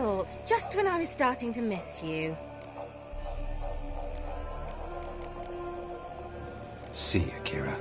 thought, just when I was starting to miss you. See you, Kira.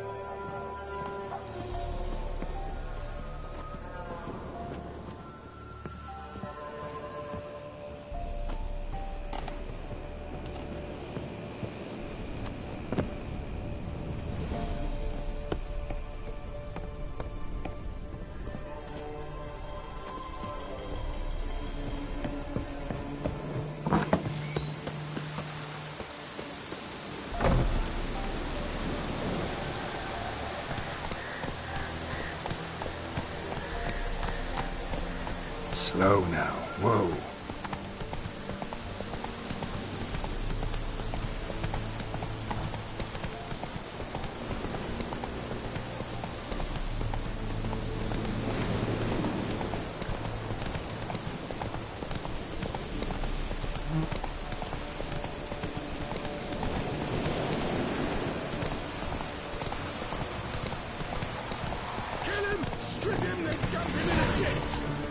Slow now. Whoa. Kill him! Strip him, then dump him in a ditch!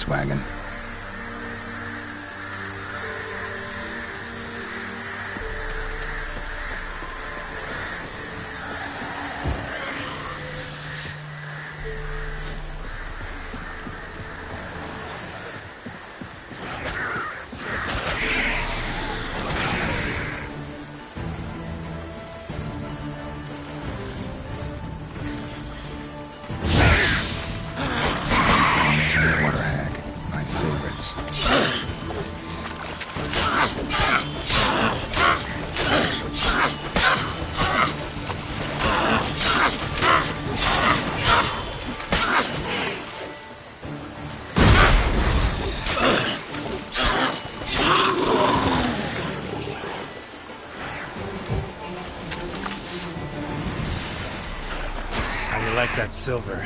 this wagon. How you like that silver?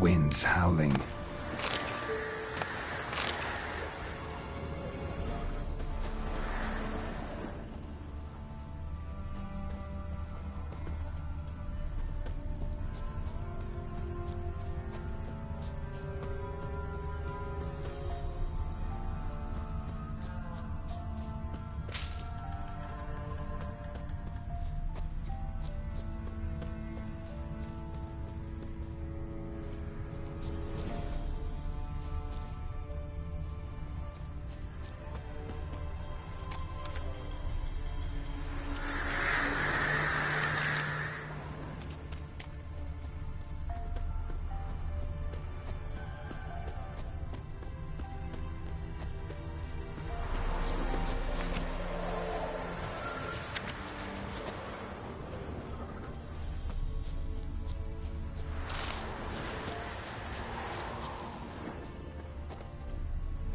Winds howling.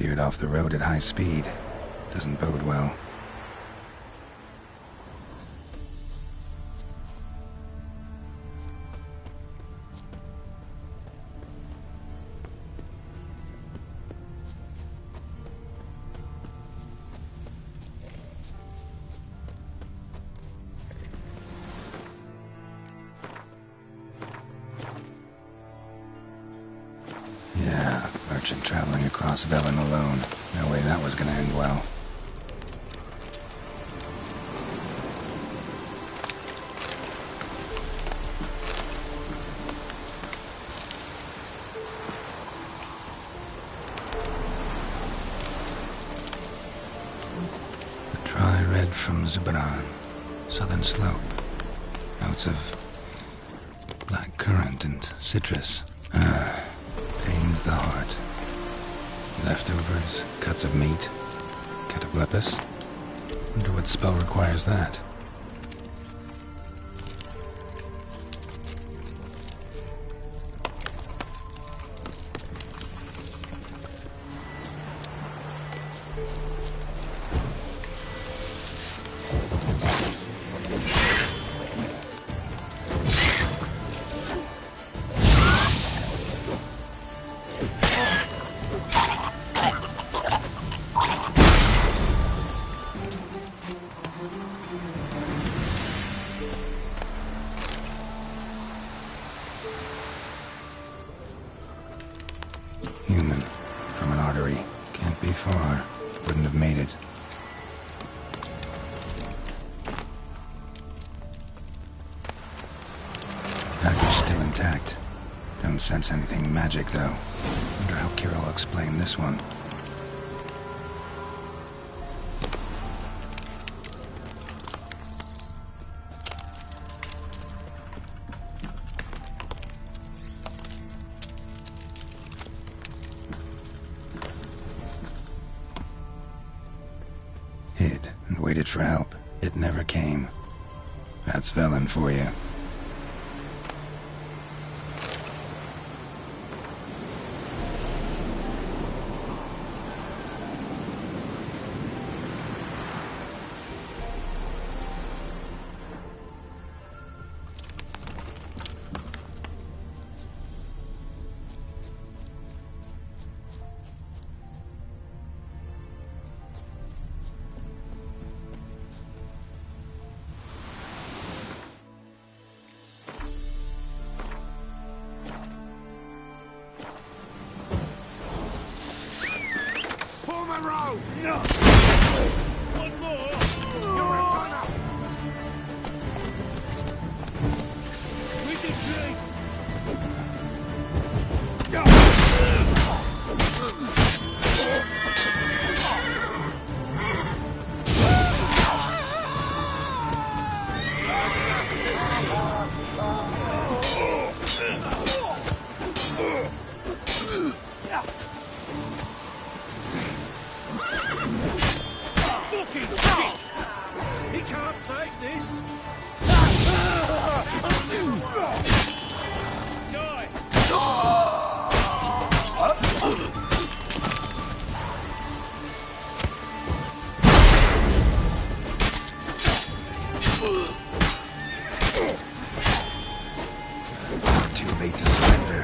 veered off the road at high speed. Doesn't bode well. Yeah, merchant traveling across Velen alone. No way that was gonna end well. A dry red from Zubran. Southern slope. Notes of black currant and citrus. Pains the heart. Leftovers, cuts of meat, cataplepis. Wonder what spell requires that. Human. From an artery. Can't be far. Wouldn't have made it. Package still intact. Don't sense anything magic, though. Wonder how Kira will explain this one. Hid and waited for help. It never came. That's Velen for you. Monroe! No! One more! You're a gunner! Wizard tree! He can't take this! Die! Too late to surrender.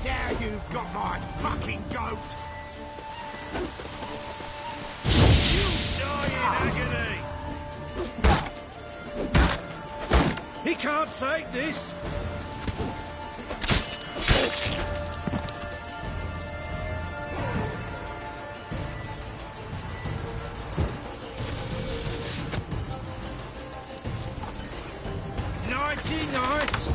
Now you've got my fucking goat! You die in agony! He can't take this! Nighty night!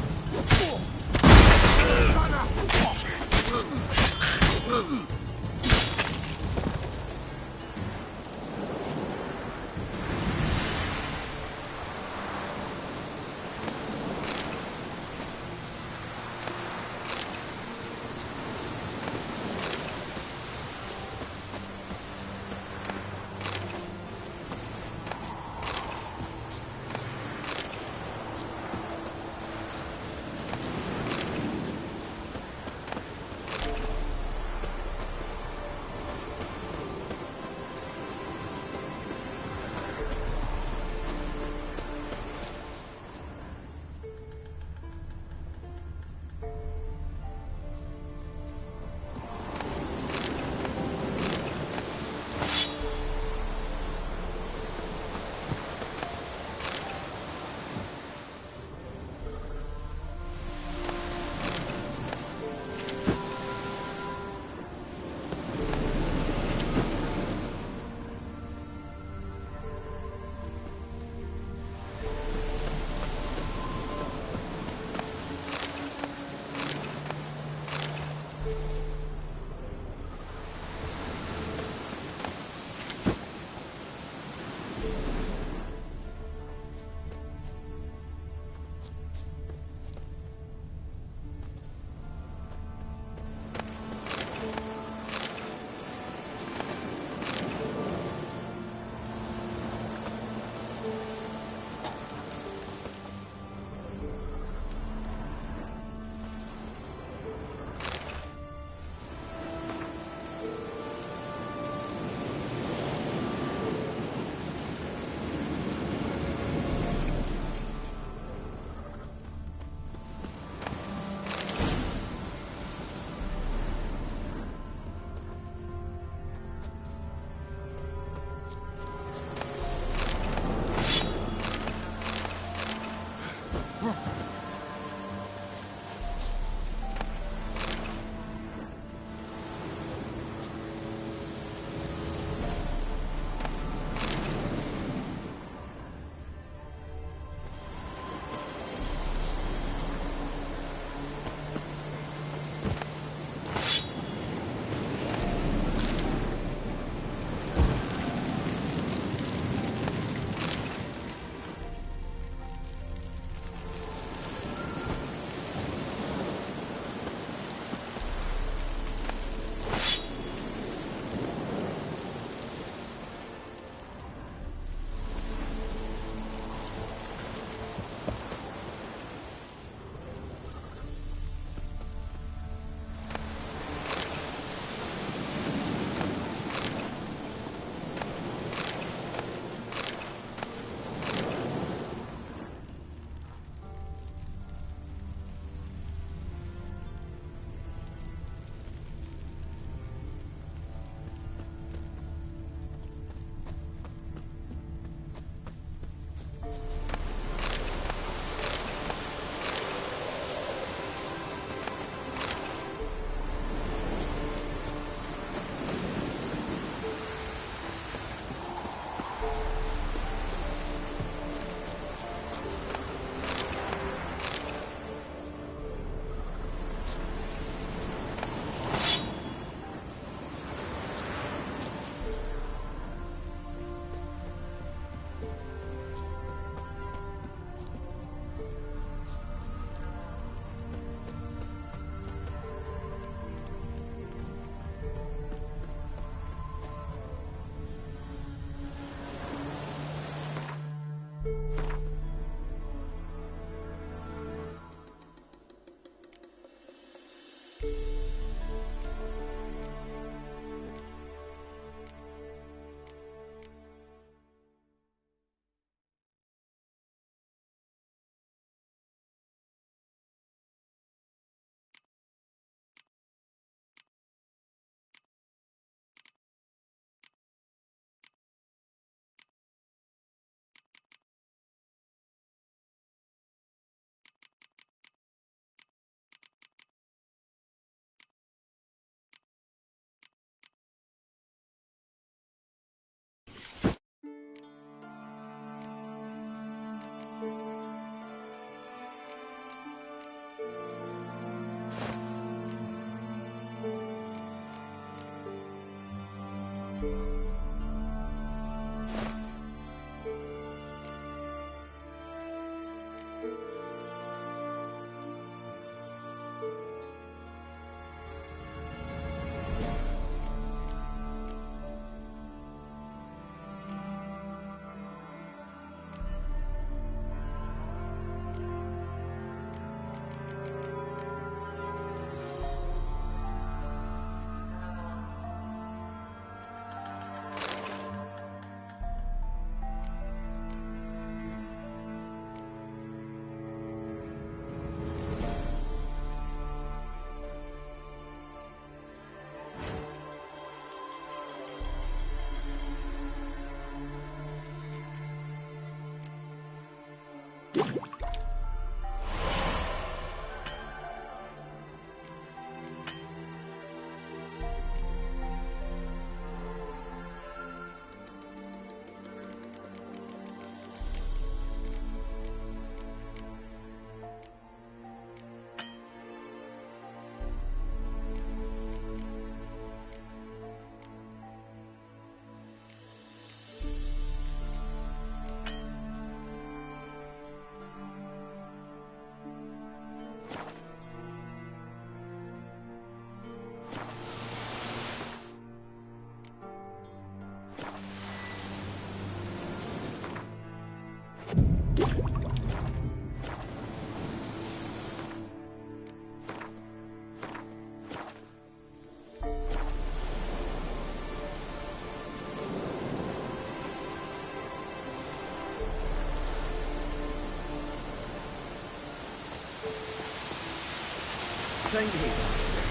Thank ye, master.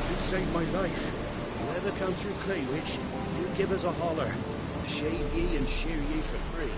You saved my life. You ever come through Claywich, you give us a holler. Shave ye and shear ye for free.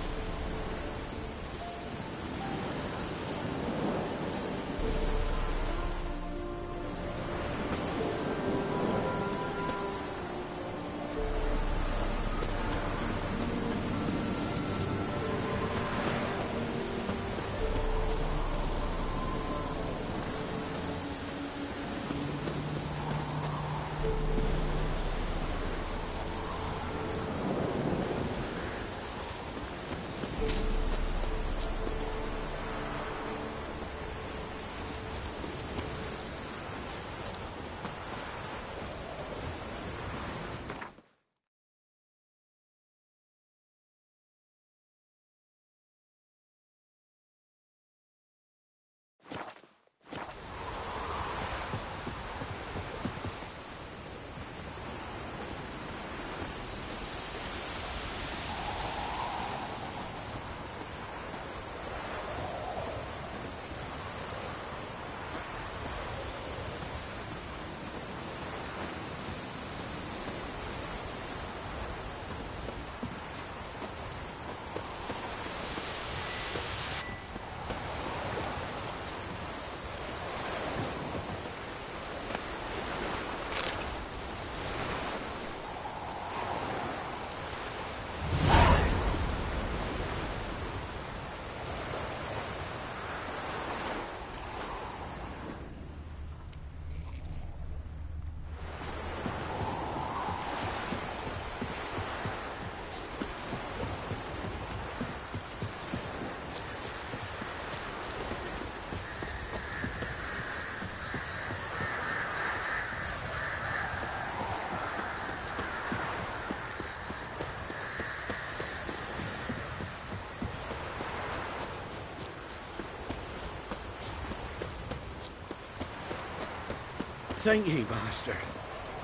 Thank ye, master.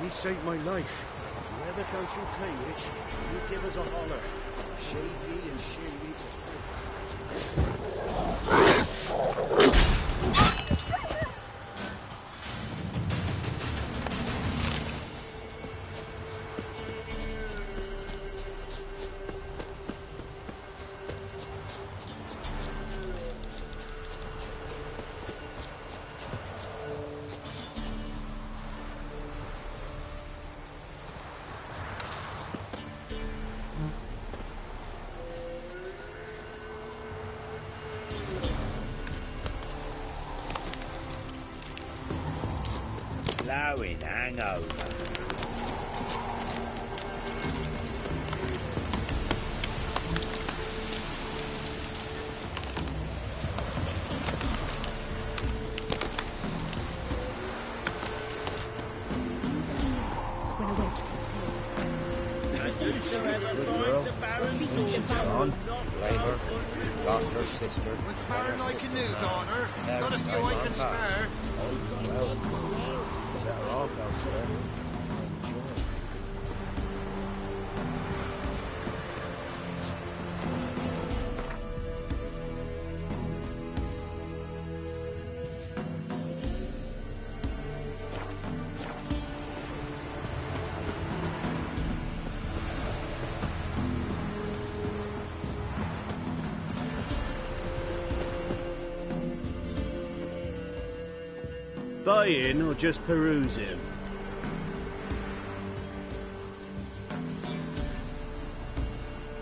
Ye saved my life. You ever come through Claywich, you give us a holler. Shave ye and shear ye for free. Blowing hangover. When a wench takes hold. Good girl. She's gone. Blame her. Lost her sister. With the Baron I can newt on her. Got a few I can spare. Well, better off elsewhere. Buy in or just peruse him?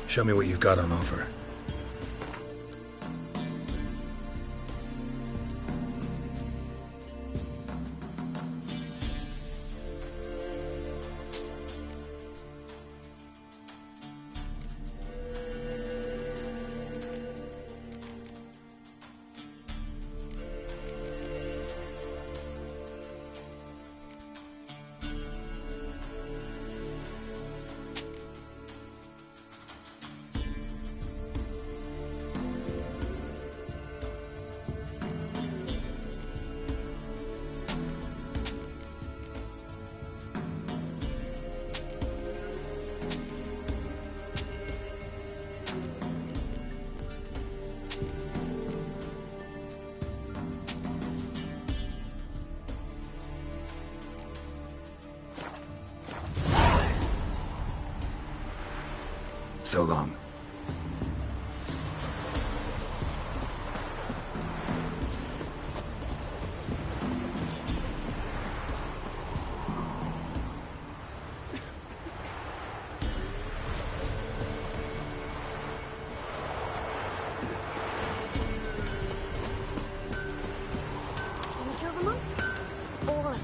Show me what you've got on offer. So long. Gonna kill the monster. All of them.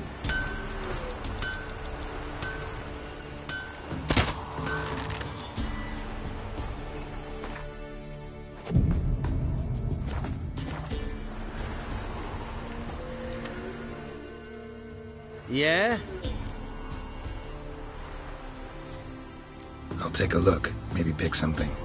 Yeah? I'll take a look. Maybe pick something.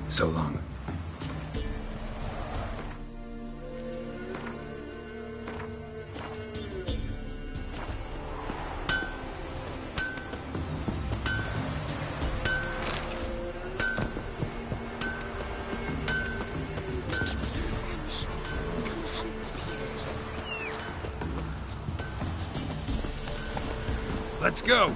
So long. Let's go!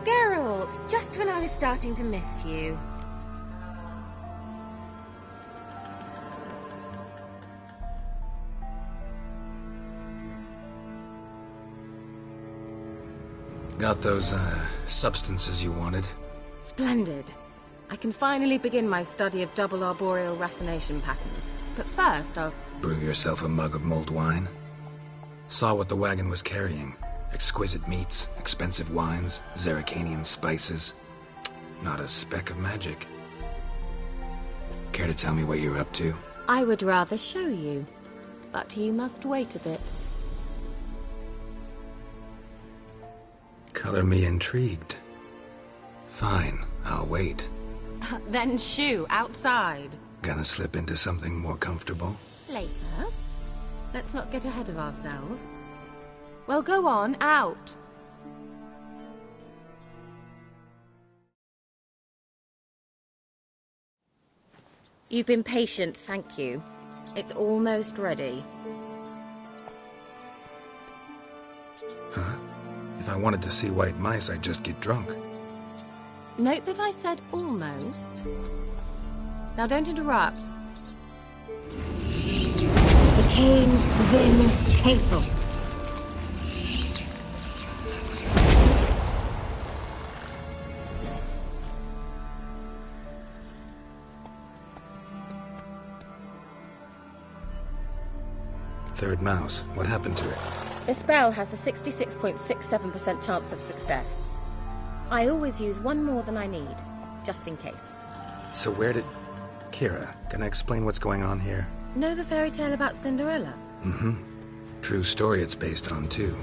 Geralt, just when I was starting to miss you. Got those, substances you wanted? Splendid. I can finally begin my study of double arboreal racination patterns. But first, I'll... Brew yourself a mug of mulled wine. Saw what the wagon was carrying. Exquisite meats, expensive wines, Zerrikanian spices. Not a speck of magic. Care to tell me what you're up to? I would rather show you. But you must wait a bit. Color me intrigued. Fine, I'll wait. Then shoo, outside. Gonna slip into something more comfortable? Later. Let's not get ahead of ourselves. Well, go on, out. You've been patient, thank you. It's almost ready. Huh? If I wanted to see white mice, I'd just get drunk. Note that I said almost. Now don't interrupt. The Cain Vin Faithful. Third mouse. What happened to it? The spell has a 66.67% chance of success. I always use one more than I need, just in case. So where did... Kira, can I explain what's going on here? Know the fairy tale about Cinderella? Mm-hmm. True story it's based on, too.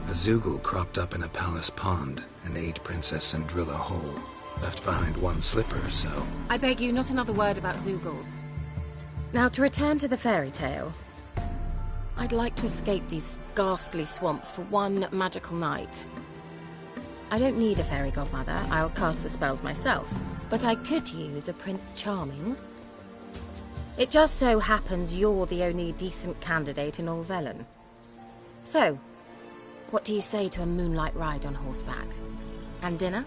A Zoogle cropped up in a palace pond and ate Princess Cinderella whole. Left behind one slipper, so... I beg you, not another word about Zoogles. Now, to return to the fairy tale. I'd like to escape these ghastly swamps for one magical night. I don't need a fairy godmother, I'll cast the spells myself. But I could use a Prince Charming. It just so happens you're the only decent candidate in all Velen. So, what do you say to a moonlight ride on horseback? And dinner?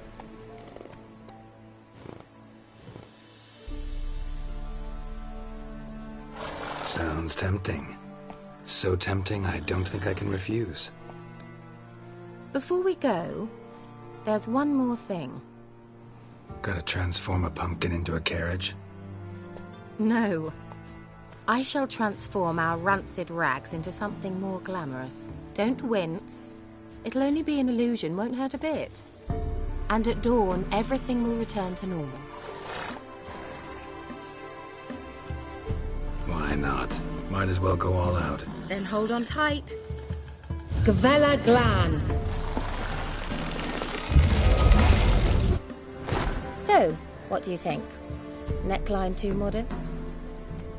Sounds tempting. So tempting, I don't think I can refuse. Before we go, there's one more thing. Gotta transform a pumpkin into a carriage? No. I shall transform our rancid rags into something more glamorous. Don't wince. It'll only be an illusion, won't hurt a bit. And at dawn, everything will return to normal. Why not? Might as well go all out. Then hold on tight. Gavella Glan. So, what do you think? Neckline too modest?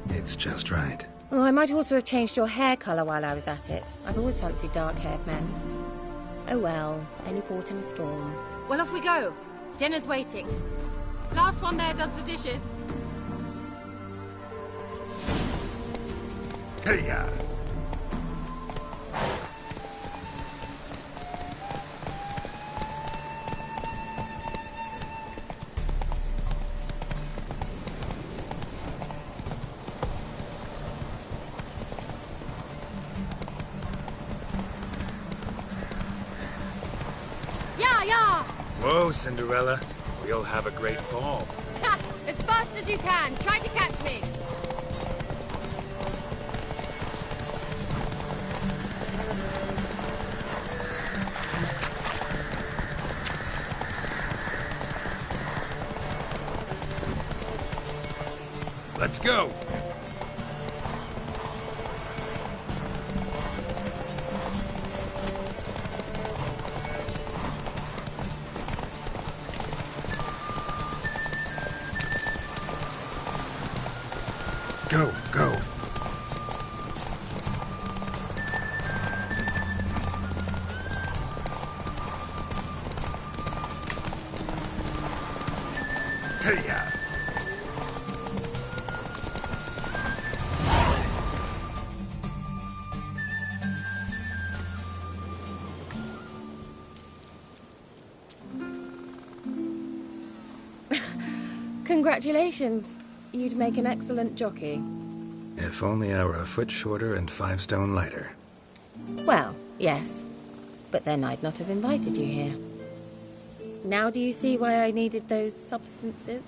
It's just right. Oh, I might also have changed your hair colour while I was at it. I've always fancied dark-haired men. Oh well, any port in a storm. Well, off we go. Dinner's waiting. Last one there does the dishes. Hey-ya! Yeah! Whoa, Cinderella. We'll have a great fall. Ha! As fast as you can. Try to catch me. Let's go! Go, go. Hey-ya! Congratulations. You'd make an excellent jockey. If only I were a foot shorter and 5 stone lighter. Well, yes. But then I'd not have invited you here. Now do you see why I needed those substances?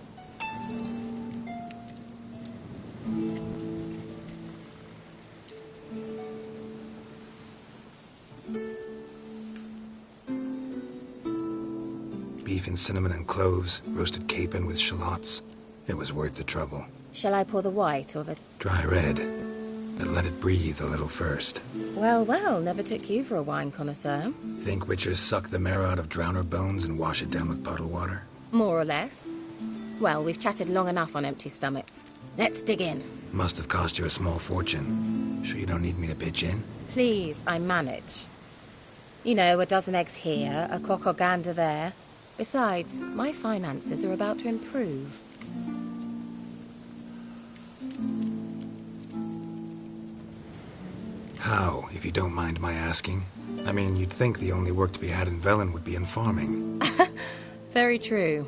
Beef and cinnamon and cloves, roasted capon with shallots. It was worth the trouble. Shall I pour the white or the... Dry red, but let it breathe a little first. Well, well, never took you for a wine connoisseur. Think witchers suck the marrow out of drowner bones and wash it down with puddle water? More or less. Well, we've chatted long enough on empty stomachs. Let's dig in. Must have cost you a small fortune. Sure you don't need me to pitch in? Please, I manage. You know, a dozen eggs here, a cock or gander there. Besides, my finances are about to improve. How, if you don't mind my asking? I mean, you'd think the only work to be had in Velen would be in farming. Very true.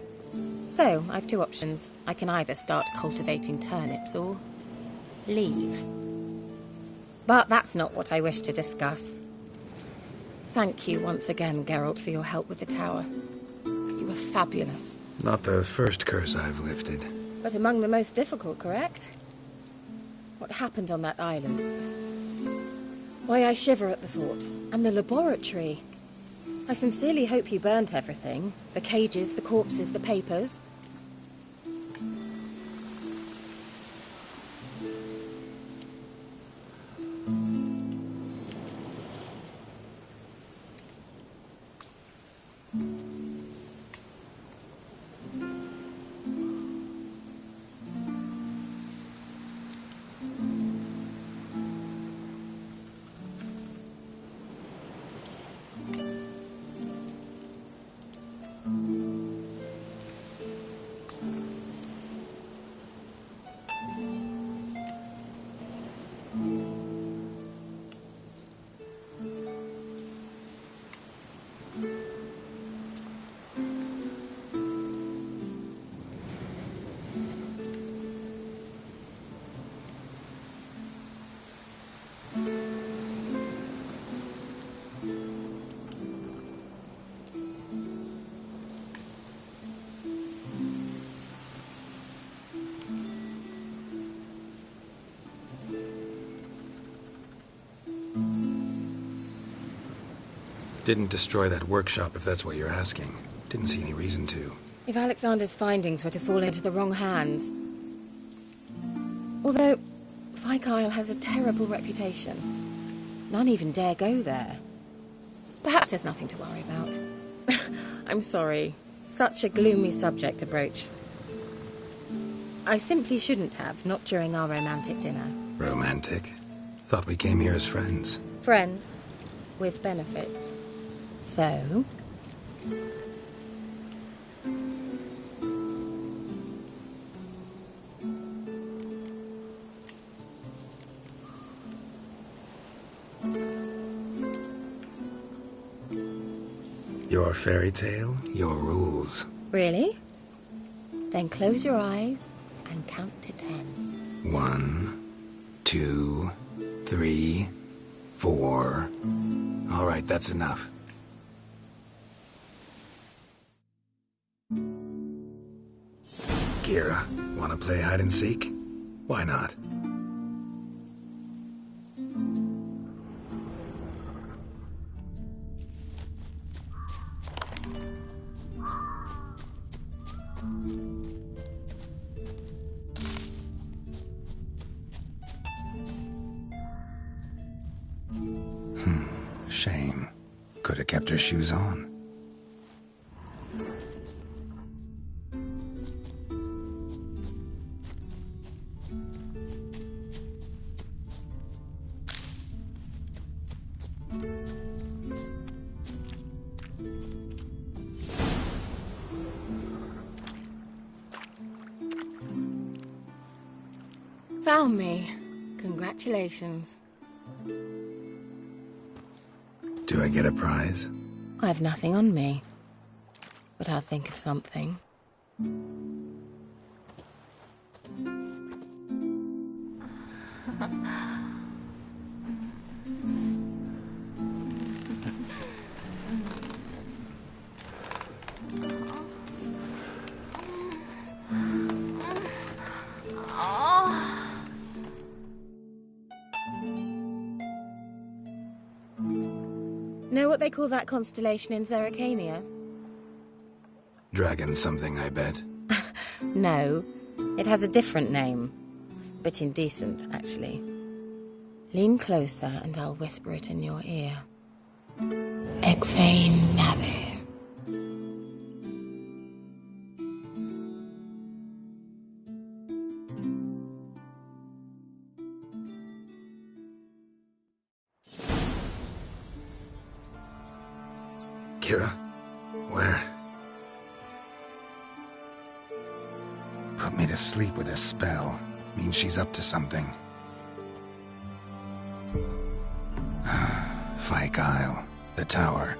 So, I've two options. I can either start cultivating turnips or... leave. But that's not what I wish to discuss. Thank you once again, Geralt, for your help with the tower. You were fabulous. Not the first curse I've lifted. But among the most difficult, correct? What happened on that island? Why I shiver at the thought. And the laboratory. I sincerely hope you burnt everything. The cages, the corpses, the papers. Didn't destroy that workshop, if that's what you're asking. Didn't see any reason to. If Alexander's findings were to fall into the wrong hands... Although, Fyke Isle has a terrible reputation. None even dare go there. Perhaps there's nothing to worry about. I'm sorry. Such a gloomy subject to broach. I simply shouldn't have, not during our romantic dinner. Romantic? Thought we came here as friends. Friends. With benefits. So... Your fairy tale, your rules. Really? Then close your eyes and count to 10. 1, 2, 3, 4... All right, that's enough. Kira, wanna play hide and seek? Why not? Shame. Could have kept her shoes on. Found me. Congratulations. Do I get a prize? I have nothing on me. But I'll think of something. what they call that constellation in Zerrikania? Dragon something, I bet. No, it has a different name. But indecent, actually. Lean closer and I'll whisper it in your ear. Egfain Navir. Kira? Where? Put me to sleep with a spell. Means she's up to something. Fyke Isle. The tower.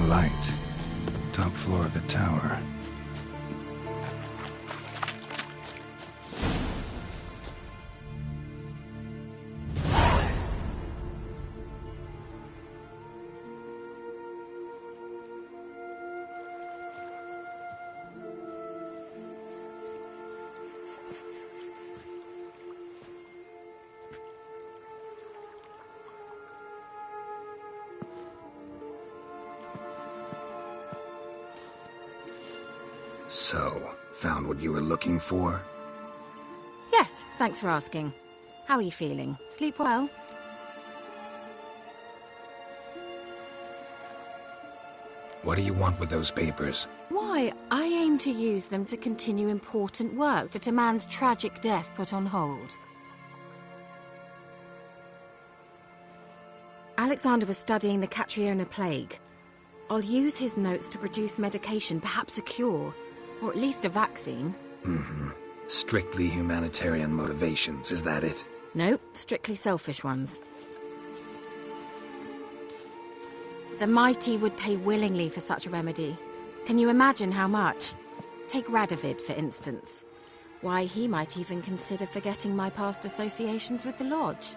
light. Top floor of the tower. So, found what you were looking for? Yes, thanks for asking. How are you feeling? Sleep well? What do you want with those papers? Why, I aim to use them to continue important work that a man's tragic death put on hold. Alexander was studying the Catriona plague. I'll use his notes to produce medication, perhaps a cure, or at least a vaccine. Mm-hmm. Strictly humanitarian motivations, is that it? No, strictly selfish ones. The mighty would pay willingly for such a remedy. Can you imagine how much? Take Radovid, for instance. Why, he might even consider forgetting my past associations with the Lodge.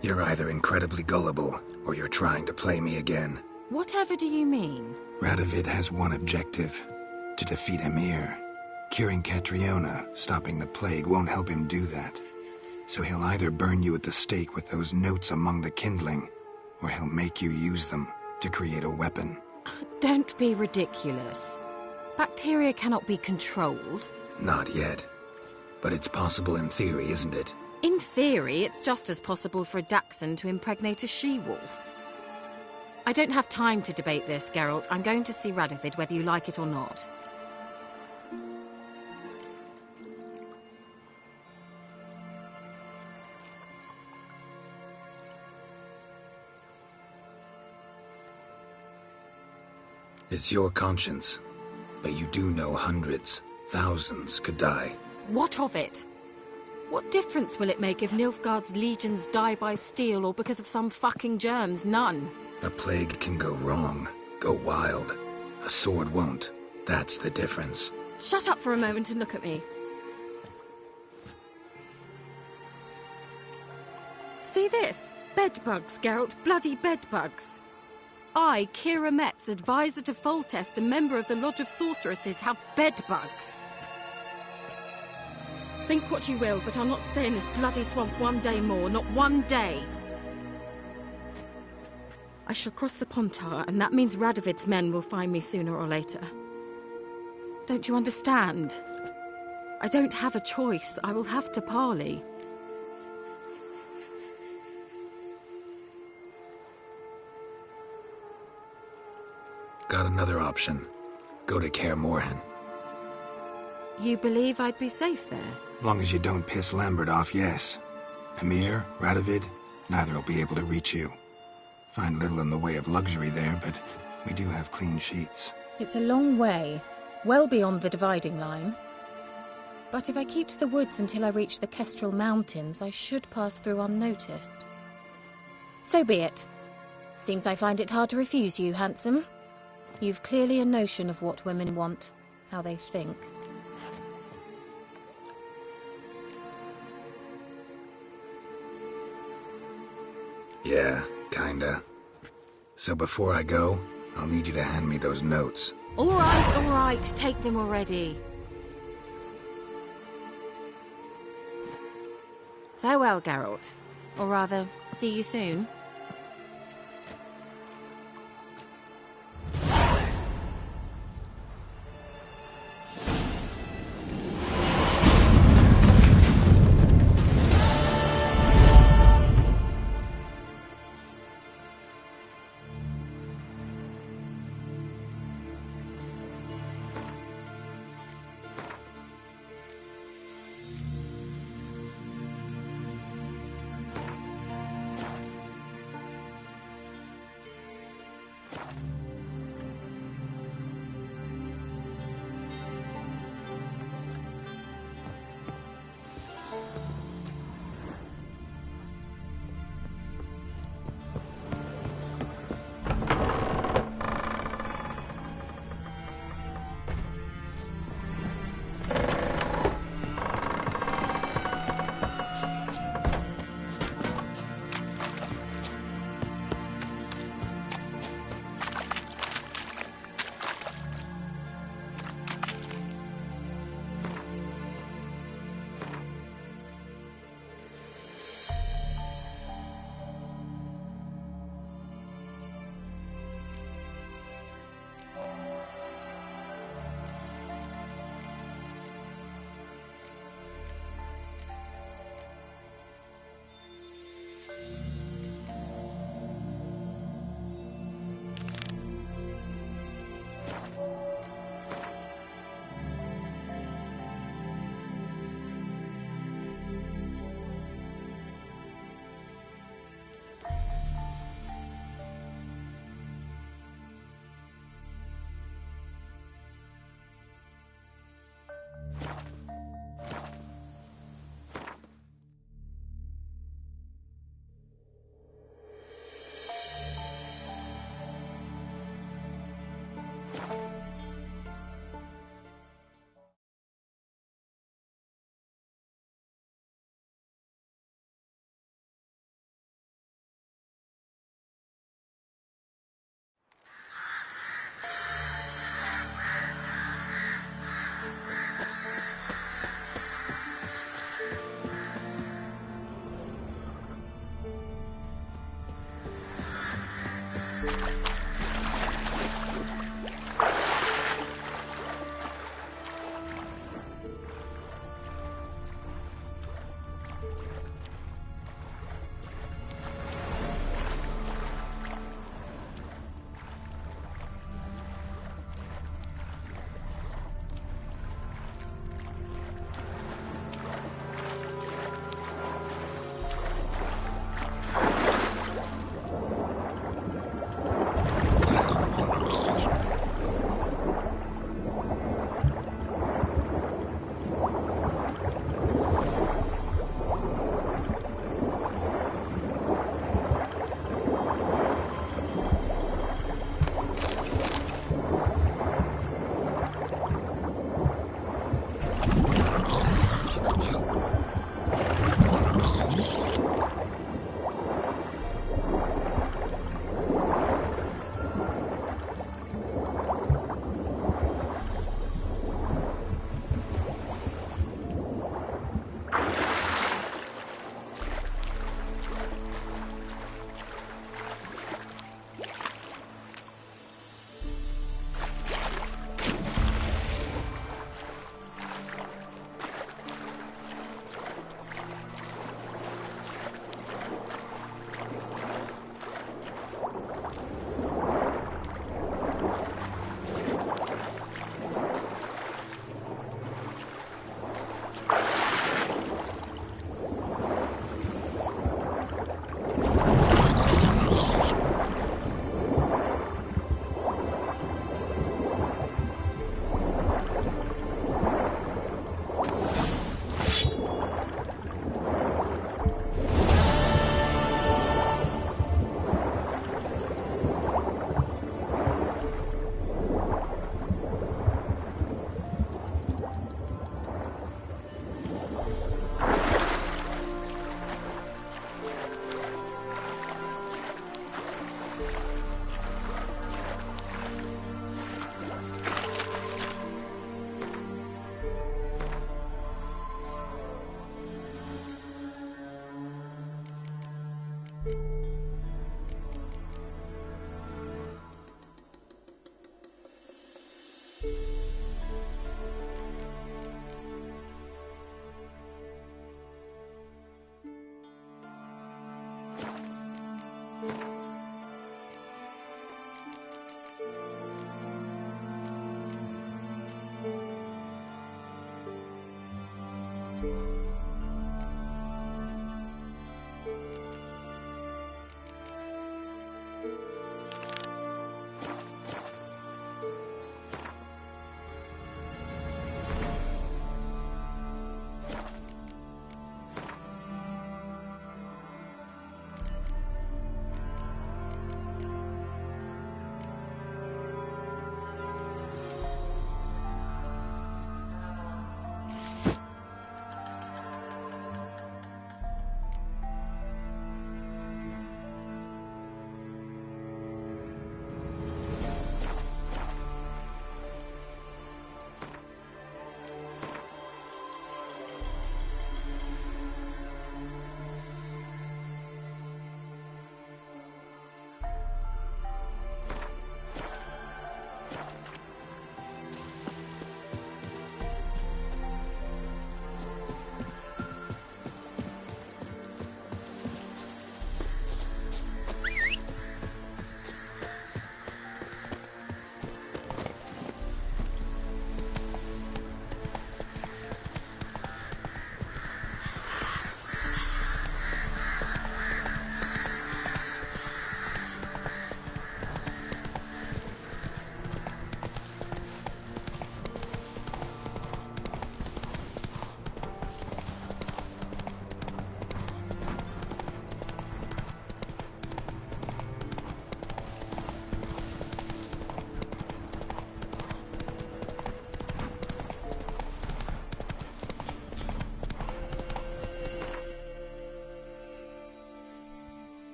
You're either incredibly gullible, or you're trying to play me again. Whatever do you mean? Radovid has one objective: to defeat Emhyr. Curing Catriona, stopping the plague, won't help him do that. So he'll either burn you at the stake with those notes among the kindling, or he'll make you use them to create a weapon. Don't be ridiculous. Bacteria cannot be controlled. Not yet. But it's possible in theory, isn't it? In theory, it's just as possible for a Dachshund to impregnate a she-wolf. I don't have time to debate this, Geralt. I'm going to see Radovid whether you like it or not. It's your conscience. But you do know hundreds, thousands could die. What of it? What difference will it make if Nilfgaard's legions die by steel or because of some fucking germs? None. A plague can go wrong, go wild. A sword won't. That's the difference. Shut up for a moment and look at me. See this? Bedbugs, Geralt. Bloody bedbugs. I, Kira Metz, advisor to Foltest and member of the Lodge of Sorceresses, have bedbugs. Think what you will, but I'll not stay in this bloody swamp one day more, not one day. I shall cross the Pontar, and that means Radovid's men will find me sooner or later. Don't you understand? I don't have a choice. I will have to parley. Got another option. Go to Kaer Morhen. You believe I'd be safe there? Long as you don't piss Lambert off, yes. Emhyr, Radovid, neither will be able to reach you. Find little in the way of luxury there, but we do have clean sheets. It's a long way, well beyond the dividing line. But if I keep to the woods until I reach the Kestrel Mountains, I should pass through unnoticed. So be it. Seems I find it hard to refuse you, handsome. You've clearly a notion of what women want, how they think. Yeah, kinda. So before I go, I'll need you to hand me those notes. All right, take them already. Farewell, Geralt. Or rather, see you soon.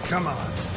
Come on.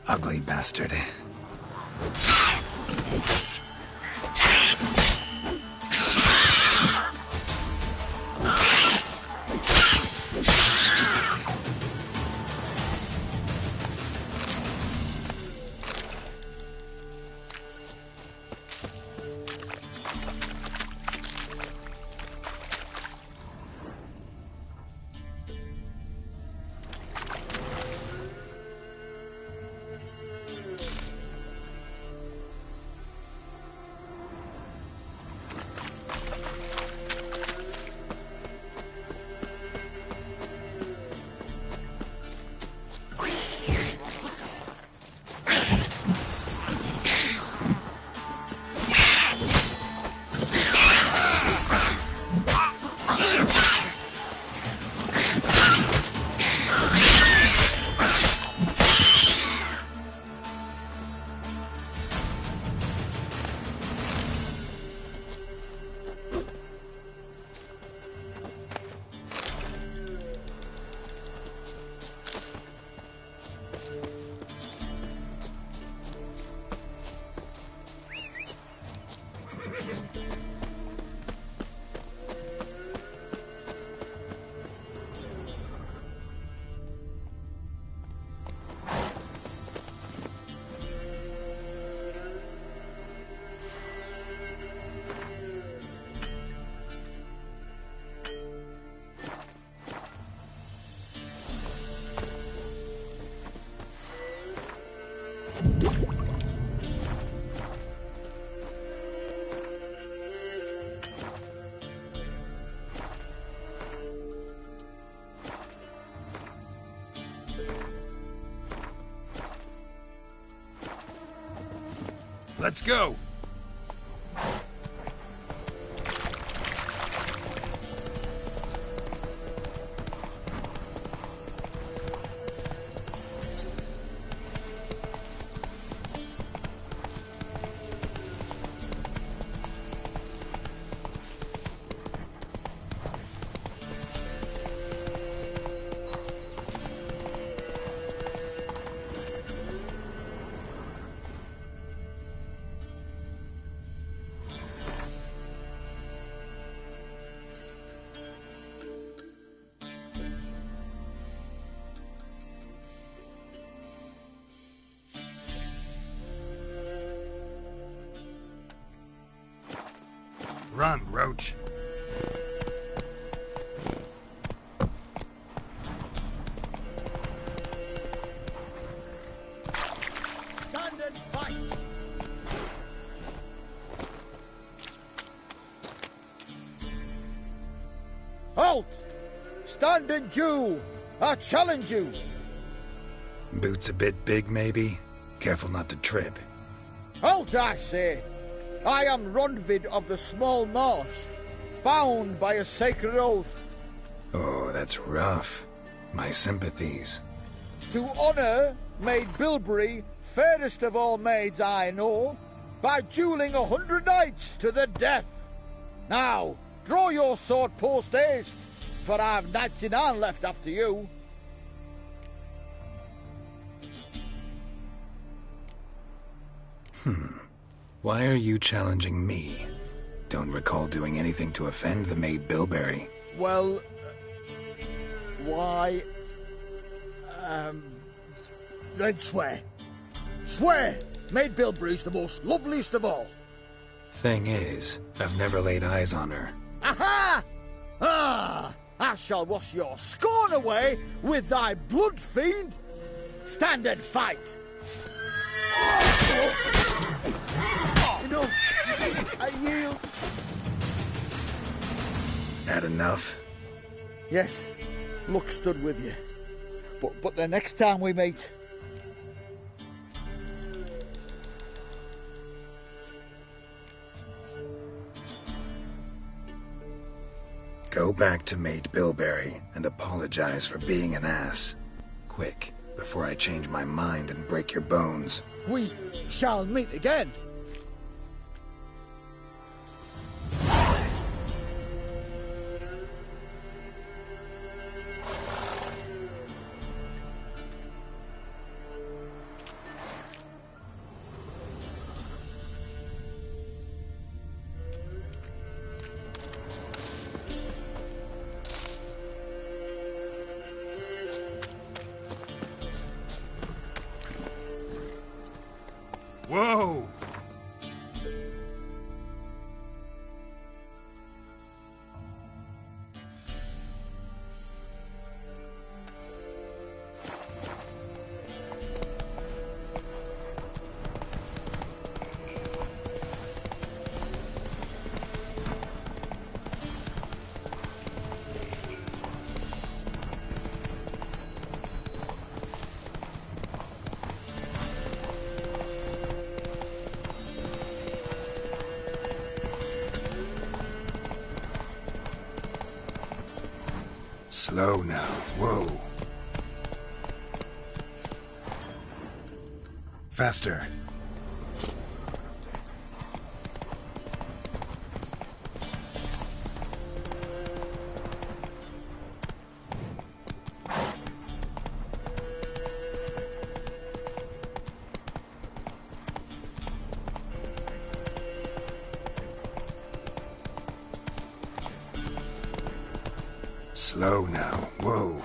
Ugly bastard. Let's go! Run, Roach. Stand and fight! Halt! Stand and do! I challenge you! Boots a bit big, maybe? Careful not to trip. Halt, I say! I am Ronvid of the Small Marsh, bound by a sacred oath. Oh, that's rough. My sympathies. To honour Maid Bilberry, fairest of all maids I know, by duelling 100 knights to the death. Now, draw your sword post haste, for I've 99 left after you. Why are you challenging me? Don't recall doing anything to offend the Maid Bilberry. Well, why... then swear. Swear! Maid Bilberry's the most loveliest of all. Thing is, I've never laid eyes on her. Aha! Ah! I shall wash your scorn away with thy blood, fiend! Stand and fight! Enough! I yield! Had enough? Yes, luck stood with you. But the next time we meet... Go back to Maid Bilberry and apologize for being an ass. Quick, before I change my mind and break your bones. We shall meet again. Whoa! Slow now. Whoa. Faster. Slow now. Whoa.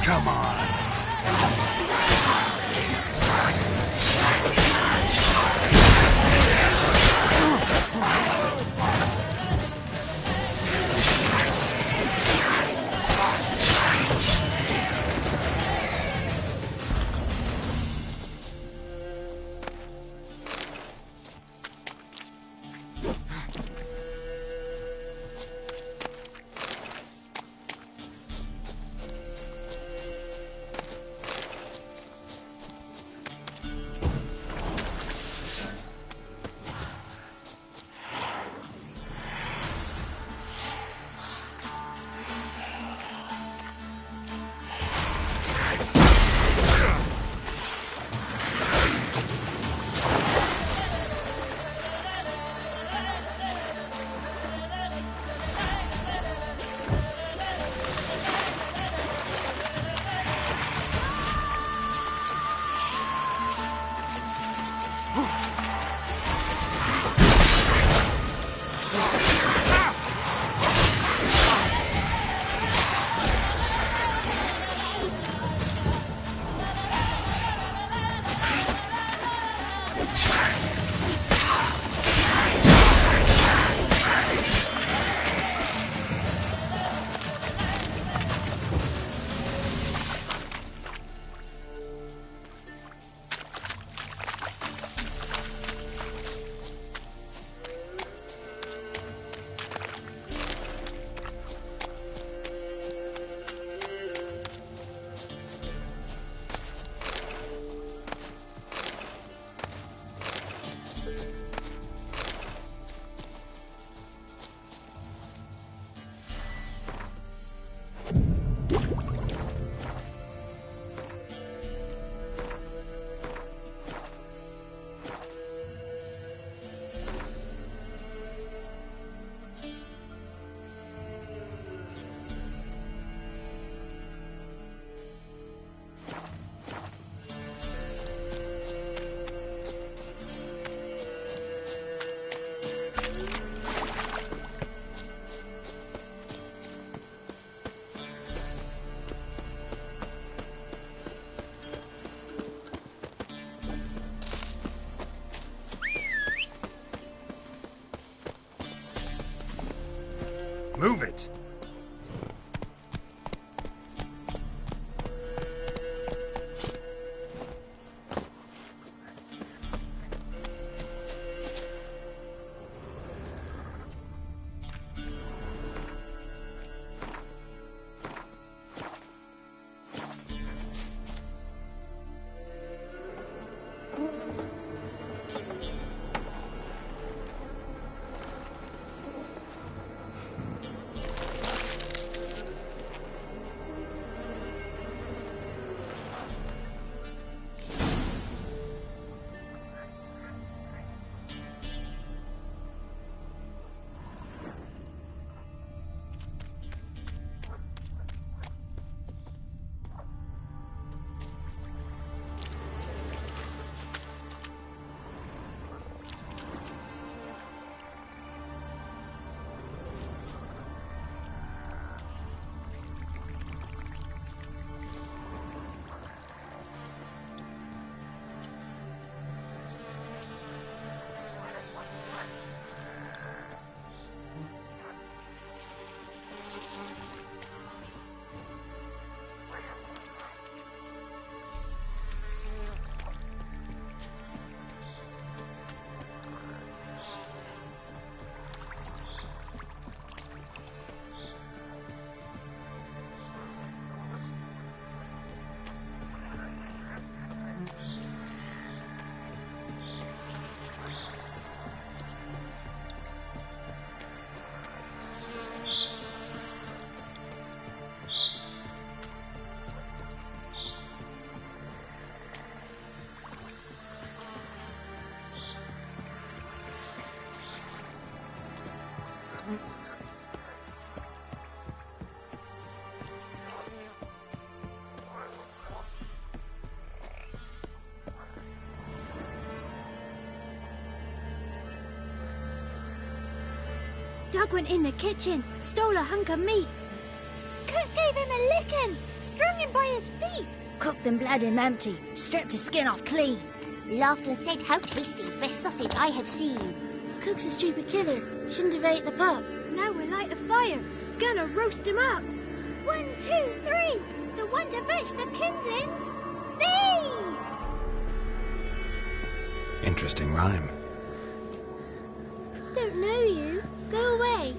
Come on. Move it! Doug went in the kitchen, stole a hunk of meat. Cook gave him a licking! Strung him by his feet! Cooked and bled him empty, stripped his skin off clean. Laughed and said how tasty, best sausage I have seen. Cook's a stupid killer. Shouldn't have ate the pup. Now we'll light a fire. Gonna roast him up. 1, 2, 3. The one to fetch the kindlings. Thee! Interesting rhyme. Don't know you. Go away.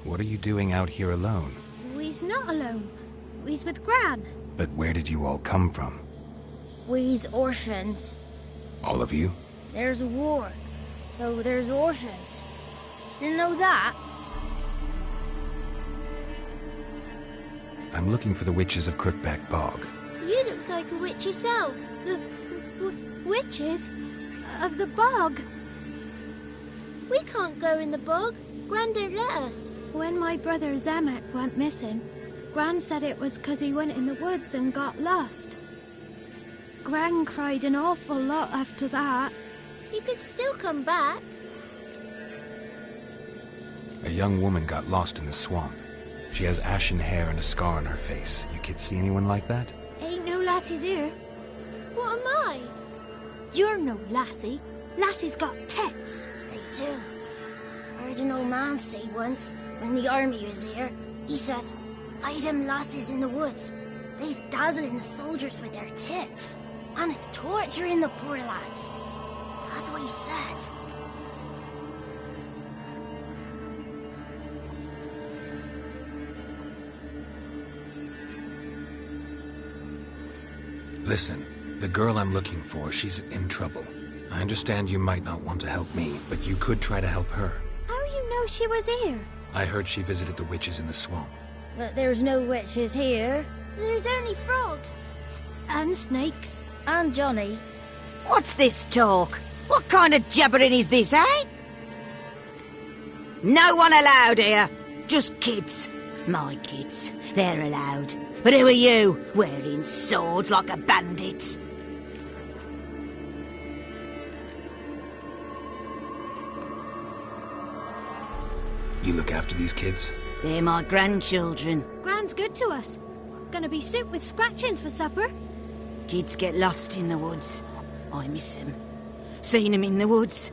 What are you doing out here alone? We's not alone. We's with Gran. But where did you all come from? We's orphans. All of you? There's a war, so there's orphans. Didn't know that? I'm looking for the witches of Crookback Bog. You looks like a witch yourself. The witches of the bog. We can't go in the bog. Gran don't let us. When my brother Zemek went missing, Gran said it was 'cause he went in the woods and got lost. Gran cried an awful lot after that. He could still come back. A young woman got lost in the swamp. She has ashen hair and a scar on her face. You kids see anyone like that? Ain't no lassies here. What am I? You're no lassie. Lassie's got tits. They do. I heard an old man say once, when the army was here, he says, "Hide them lasses in the woods. They's dazzling the soldiers with their tits. And it's torturing the poor lads." That's what he said. Listen, the girl I'm looking for, she's in trouble. I understand you might not want to help me, but you could try to help her. How you know she was here? I heard she visited the witches in the swamp. But there's no witches here. There's only frogs. And snakes. And Johnny. What's this talk? What kind of jabbering is this, eh? No one allowed here. Just kids. My kids. They're allowed. But who are you, wearing swords like a bandit? You look after these kids? They're my grandchildren. Gran's good to us. Gonna be soup with scratchings for supper. Kids get lost in the woods. I miss them. Seen them in the woods.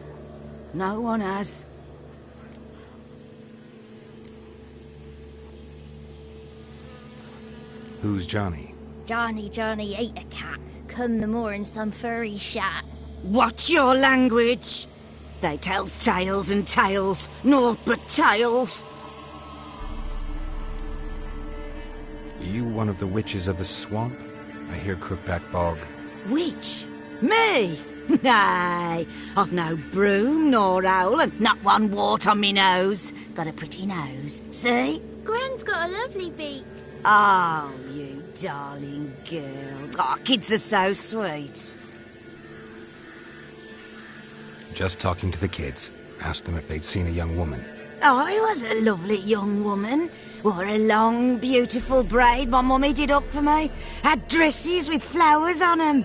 No one has. Who's Johnny? Johnny ate a cat. Come the more in some furry shat. Watch your language. They tells tales and tales, naught but tales. Are you one of the witches of the swamp? I hear Crookback Bog. Witch? Me? Nay, I've no broom nor owl and not one wart on me nose. Got a pretty nose, see? Gran's got a lovely beak. Oh, you darling girl. Oh, kids are so sweet. Just talking to the kids. Asked them if they'd seen a young woman. I was a lovely young woman. Wore a long, beautiful braid my mummy did up for me. Had dresses with flowers on 'em.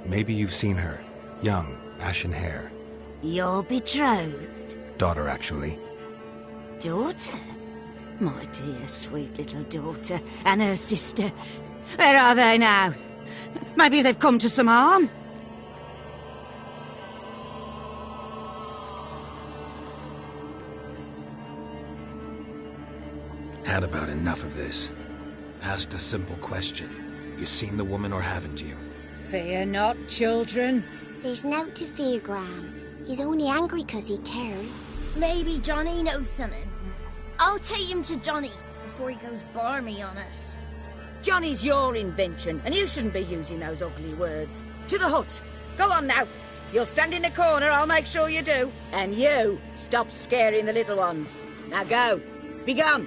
Maybe you've seen her. Young, ashen hair. You're betrothed? Daughter, actually. Daughter? My dear, sweet little daughter. And her sister. Where are they now? Maybe they've come to some harm? Had about enough of this. Asked a simple question. You seen the woman or haven't you? Fear not, children. There's nought to fear, Gran. He's only angry 'cause he cares. Maybe Johnny knows something. I'll take him to Johnny before he goes barmy on us. Johnny's your invention, and you shouldn't be using those ugly words. To the hut. Go on now. You'll stand in the corner, I'll make sure you do. And you, stop scaring the little ones. Now go. Be gone.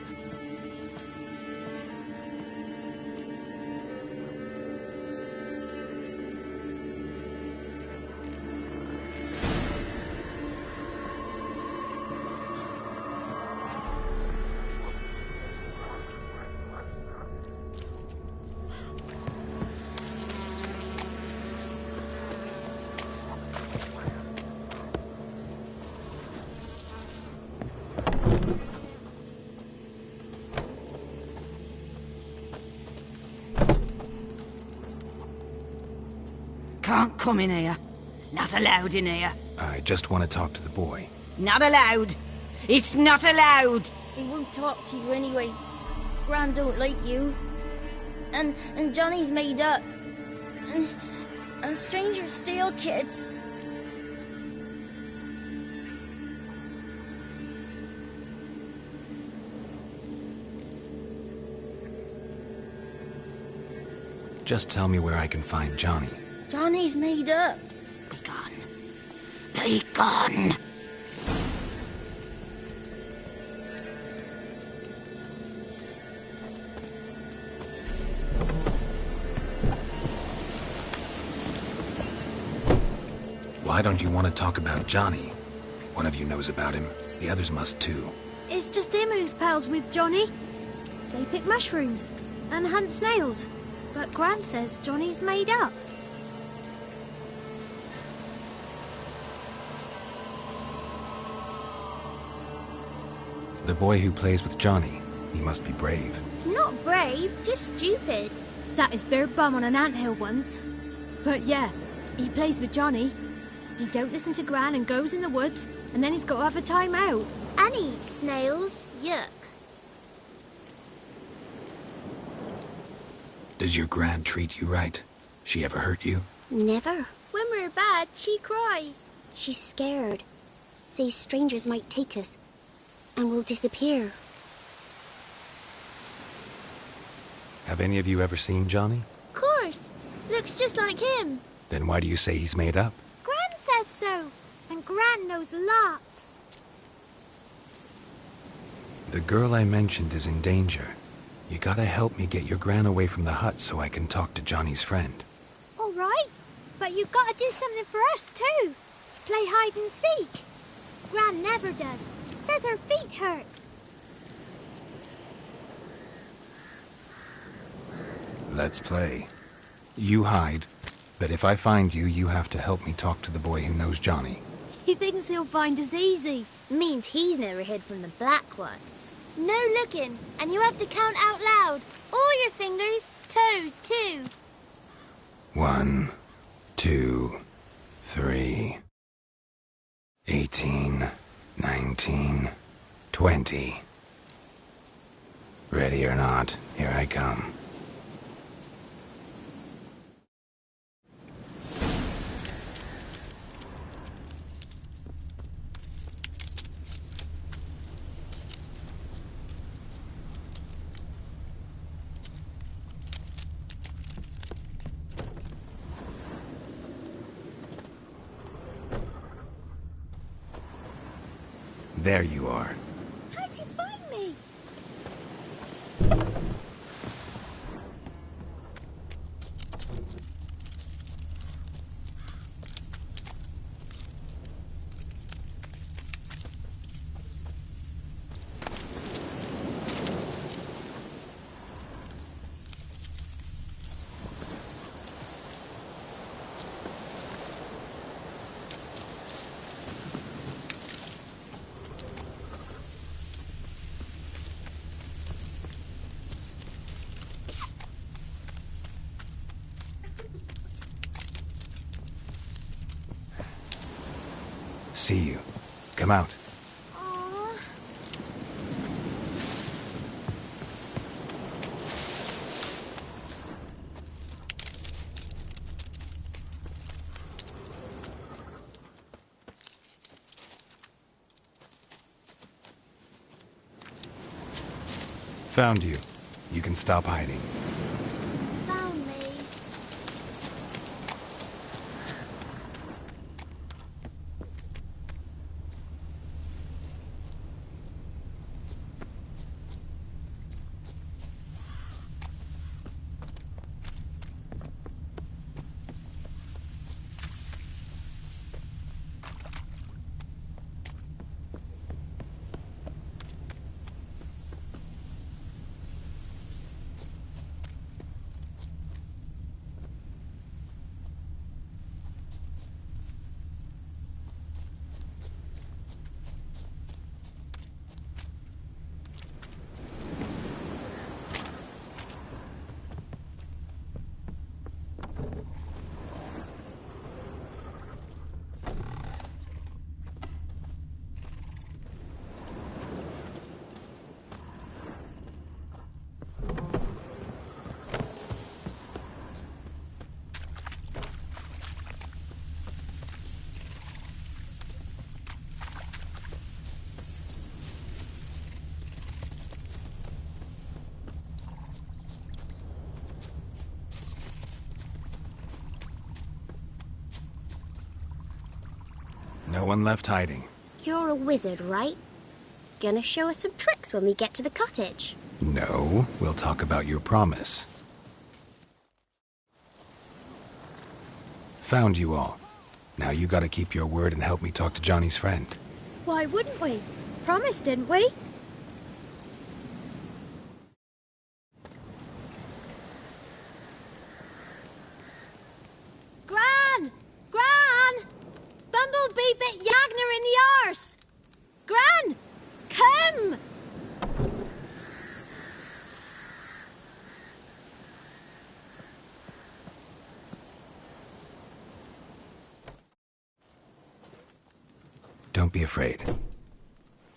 can't come in here. Not allowed in here. I just want to talk to the boy. Not allowed. It's not allowed. He won't talk to you anyway. Gran don't like you. And Johnny's made up. And strangers steal kids. Just tell me where I can find Johnny. Johnny's made up. Be gone. Be gone. Why don't you want to talk about Johnny? One of you knows about him. The others must too. It's just him who's pals with Johnny. They pick mushrooms and hunt snails. But Gran says Johnny's made up. The boy who plays with Johnny, he must be brave. Not brave, just stupid. Sat his bare bum on an anthill once. But yeah, he plays with Johnny. He don't listen to Gran and goes in the woods, and then he's got to have a time out. And eats snails. Yuck. Does your Gran treat you right? She ever hurt you? Never. When we're bad, she cries. She's scared. Says strangers might take us. And we'll disappear. Have any of you ever seen Johnny? Course. Looks just like him. Then why do you say he's made up? Gran says so. And Gran knows lots. The girl I mentioned is in danger. You gotta help me get your Gran away from the hut so I can talk to Johnny's friend. All right. But you've got to do something for us too. Play hide and seek. Gran never does. Says her feet hurt. Let's play. You hide, but if I find you, you have to help me talk to the boy who knows Johnny. He thinks he'll find us easy. Means he's never hid from the black ones. No looking, and you have to count out loud. All your fingers, toes too. 1, 2, 3, 18, 19, 20. Ready or not, here I come. There you are. How'd you find me? See you. Come out. Aww. Found you. You can stop hiding. Found me. No one left hiding. You're a wizard, right? Gonna show us some tricks when we get to the cottage. No, we'll talk about your promise. Found you all. Now you gotta keep your word and help me talk to Johnny's friend. Why wouldn't we? Promised, didn't we? Gran! Gran! Bumblebee bit Yagner in the arse! Gran! Come! Don't be afraid.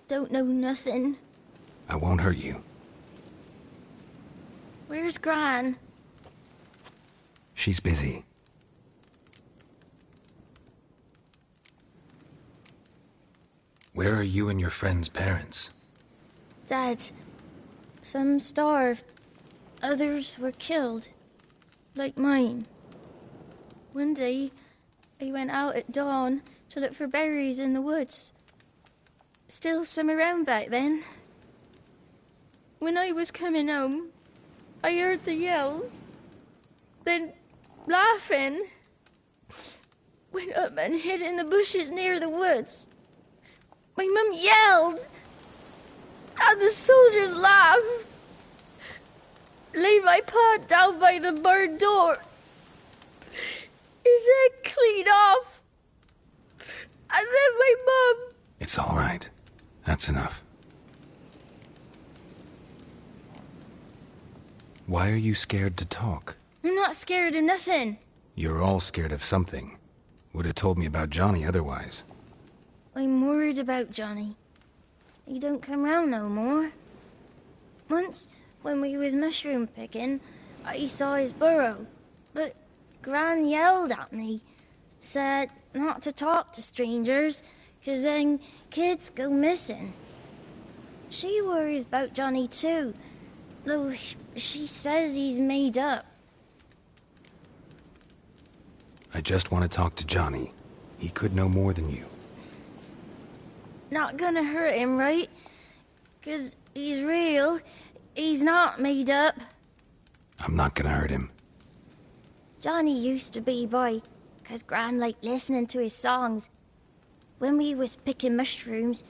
Don't know nothing. I won't hurt you. Where's Gran? She's busy. Where are you and your friend's parents? Dad. Some starved. Others were killed. Like mine. One day, I went out at dawn to look for berries in the woods. Still some around back then. When I was coming home, I heard the yells. Then, laughing, went up and hid in the bushes near the woods. My mum yelled, and the soldiers laughed. Laid my pa down by the barn door. His head clean off. And then my mum... It's all right. That's enough. Why are you scared to talk? I'm not scared of nothing. You're all scared of something. Would have told me about Johnny otherwise. I'm worried about Johnny. He don't come round no more. Once, when we was mushroom picking, I saw his burrow. But Gran yelled at me. Said not to talk to strangers, 'cause then kids go missing. She worries about Johnny too, though she says he's made up. I just want to talk to Johnny. He could know more than you. Not gonna hurt him, right? 'Cause he's real. He's not made up. I'm not gonna hurt him. Johnny used to be boy, 'cause Gran liked listening to his songs. When we was picking mushrooms,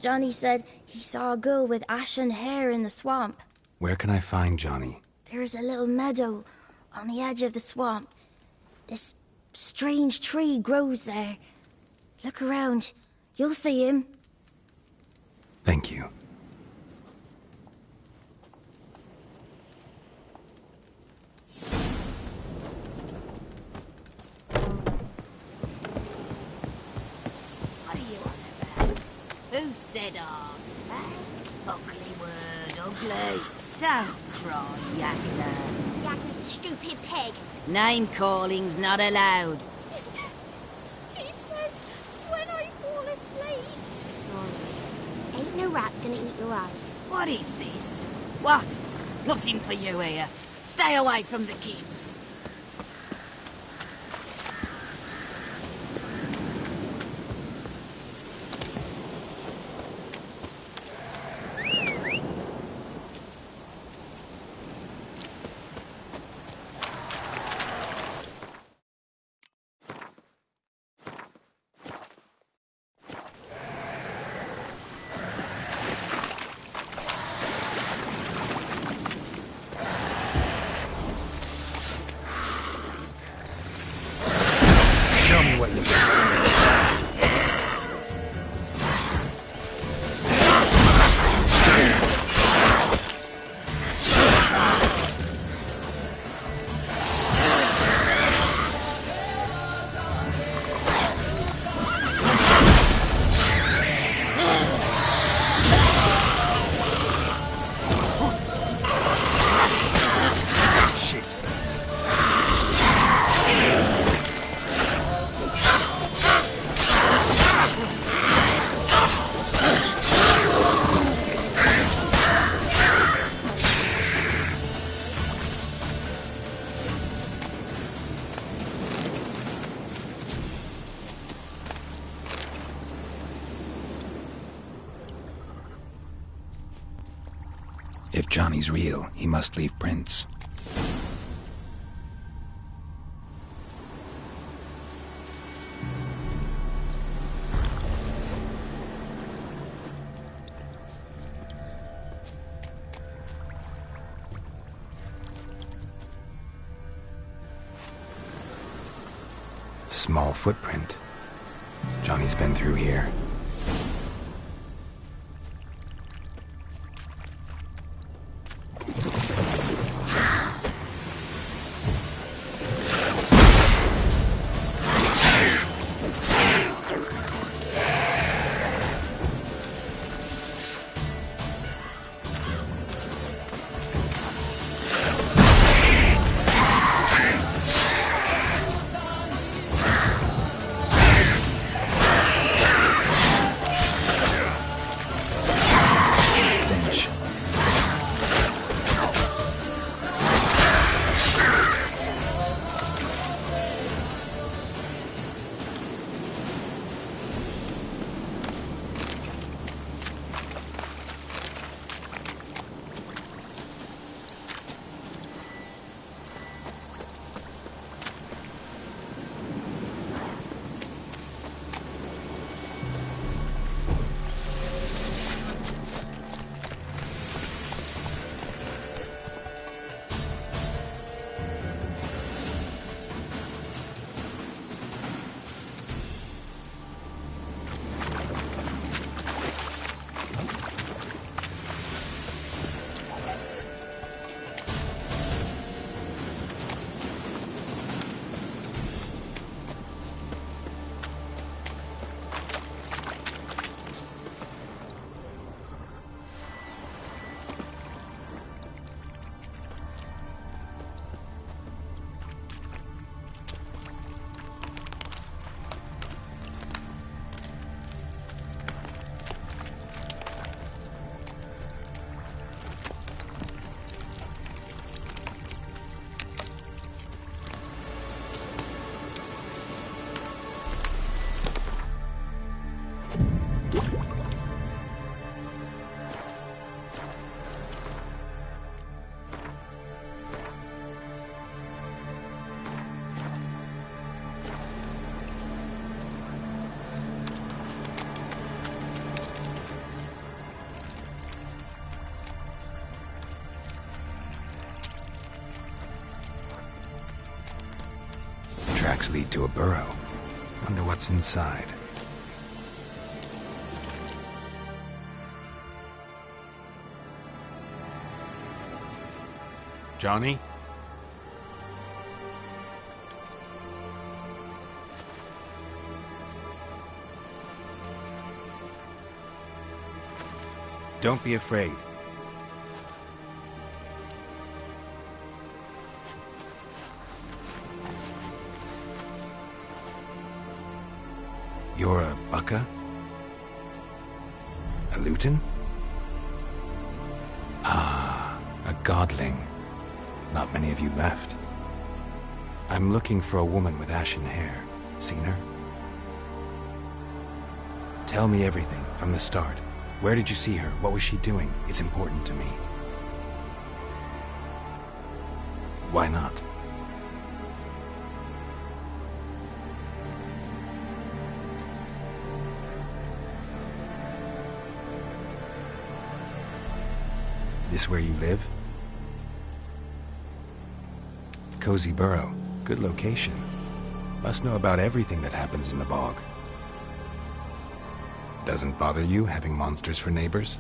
Johnny said he saw a girl with ashen hair in the swamp. Where can I find Johnny? There's a little meadow on the edge of the swamp. This strange tree grows there. Look around. You'll see him. Thank you. What are you on about? Who said arse, eh? Ugly word, ugly. Don't cry, Yagner. Yagner's a stupid pig. Name calling's not allowed. She says when I fall asleep. Sorry. Ain't no rat's gonna eat your eyes. What is this? What? Nothing for you here. Stay away from the kids. If Johnny's real, he must leave prints. Small footprint. Johnny's been through here. Tracks lead to a burrow. Wonder what's inside. Johnny? Don't be afraid. You're a Bukka? A Luton? Ah, a godling. Not many of you left. I'm looking for a woman with ashen hair. Seen her? Tell me everything, from the start. Where did you see her? What was she doing? It's important to me. Why not? This where you live? Cozy Burrow. Good location. Must know about everything that happens in the bog. Doesn't bother you having monsters for neighbors?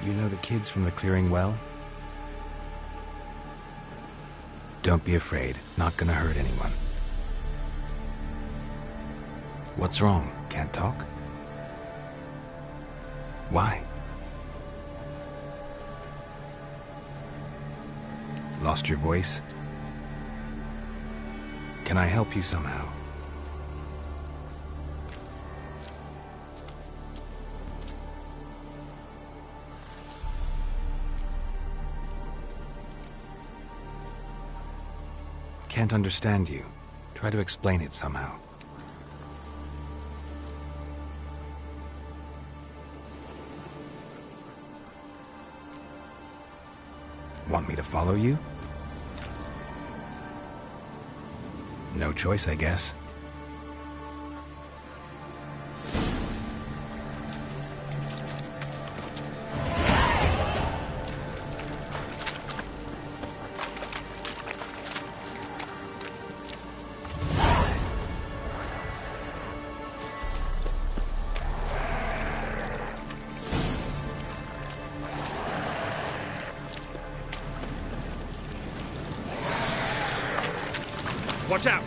You know the kids from the clearing well? Don't be afraid. Not gonna hurt anyone. What's wrong? Can't talk? Why? Lost your voice? Can I help you somehow? can't understand you. Try to explain it somehow. Want me to follow you? No choice, I guess. Watch out!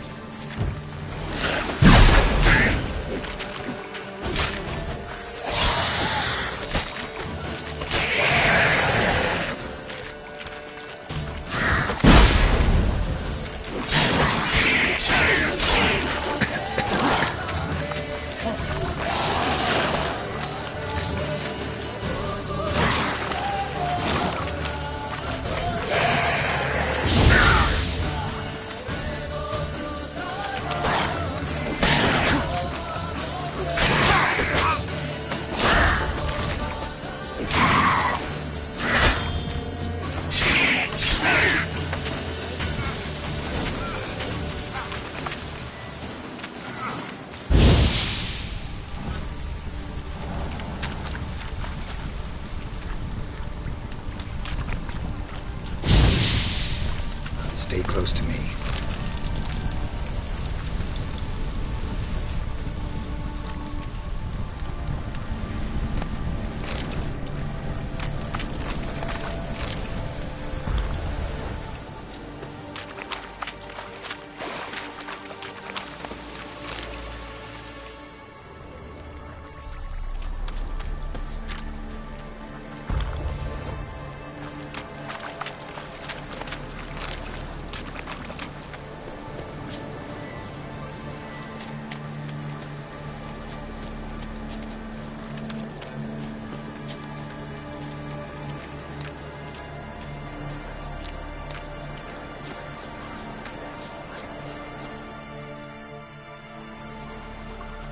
Stay close to me.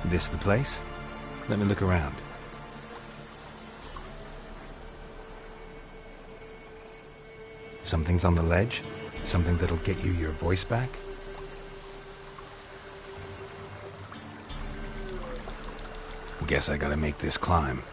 This the place? Let me look around. Something's on the ledge? Something that'll get you your voice back? Guess I gotta make this climb.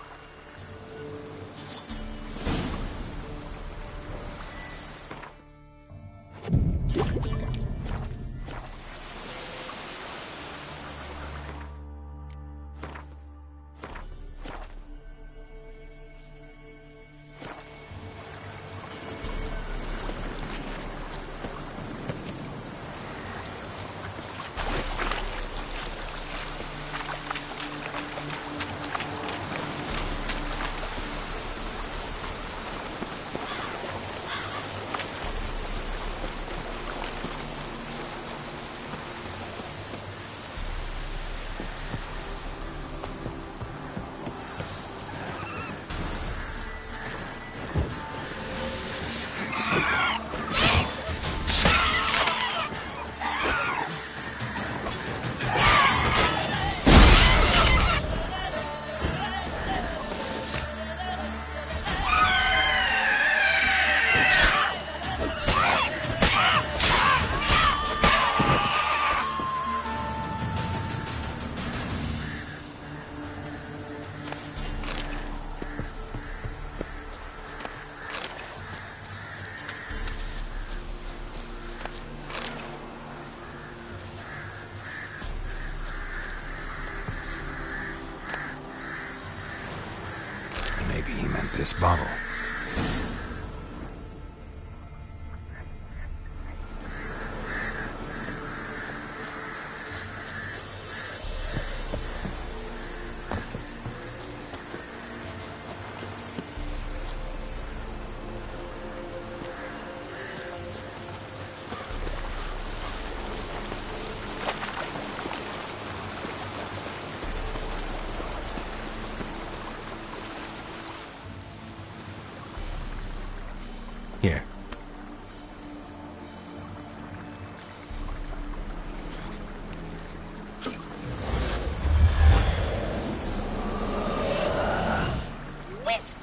Maybe he meant this bottle. Here.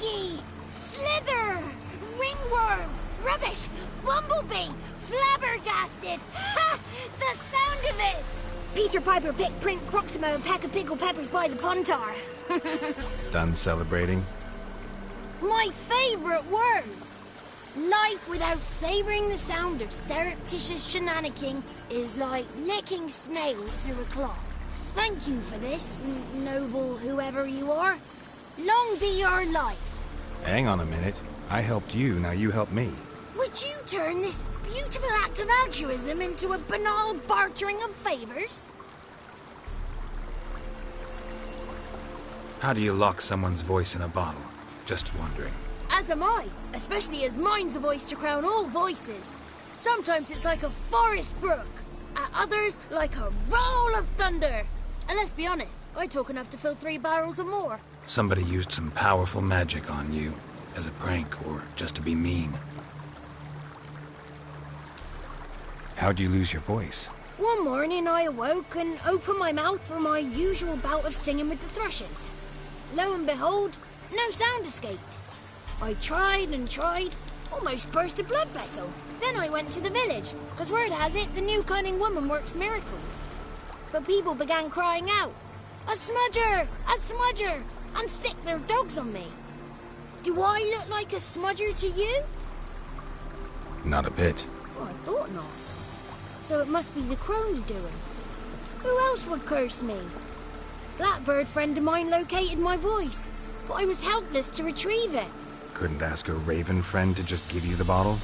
Piggy! Slither! Ringworm! Rubbish! Bumblebee! Flabbergasted! Ha! The sound of it! Peter Piper picked Prince Proximo and pack of pickled peppers by the Pontar. Done celebrating? My favourite words! Life without savouring the sound of surreptitious shenanigans is like licking snails through a cloth. Thank you for this, noble whoever you are. Long be your life. Hang on a minute. I helped you, now you help me. Would you turn this beautiful act of altruism into a banal bartering of favours? How do you lock someone's voice in a bottle? Just wondering. As am I, especially as mine's a voice to crown all voices. Sometimes it's like a forest brook, at others like a roll of thunder. And let's be honest, I talk enough to fill 3 barrels or more. Somebody used some powerful magic on you, as a prank or just to be mean. How'd you lose your voice? One morning I awoke and opened my mouth for my usual bout of singing with the thrushes. Lo and behold, no sound escaped. I tried and tried, almost burst a blood vessel. Then I went to the village, because word has it the new cunning woman works miracles. But people began crying out, "A smudger! A smudger!" and sick their dogs on me. Do I look like a smudger to you? Not a bit. Well, I thought not. So it must be the crone's doing. Who else would curse me? Blackbird friend of mine located my voice, but I was helpless to retrieve it. Couldn't ask a raven friend to just give you the bottle?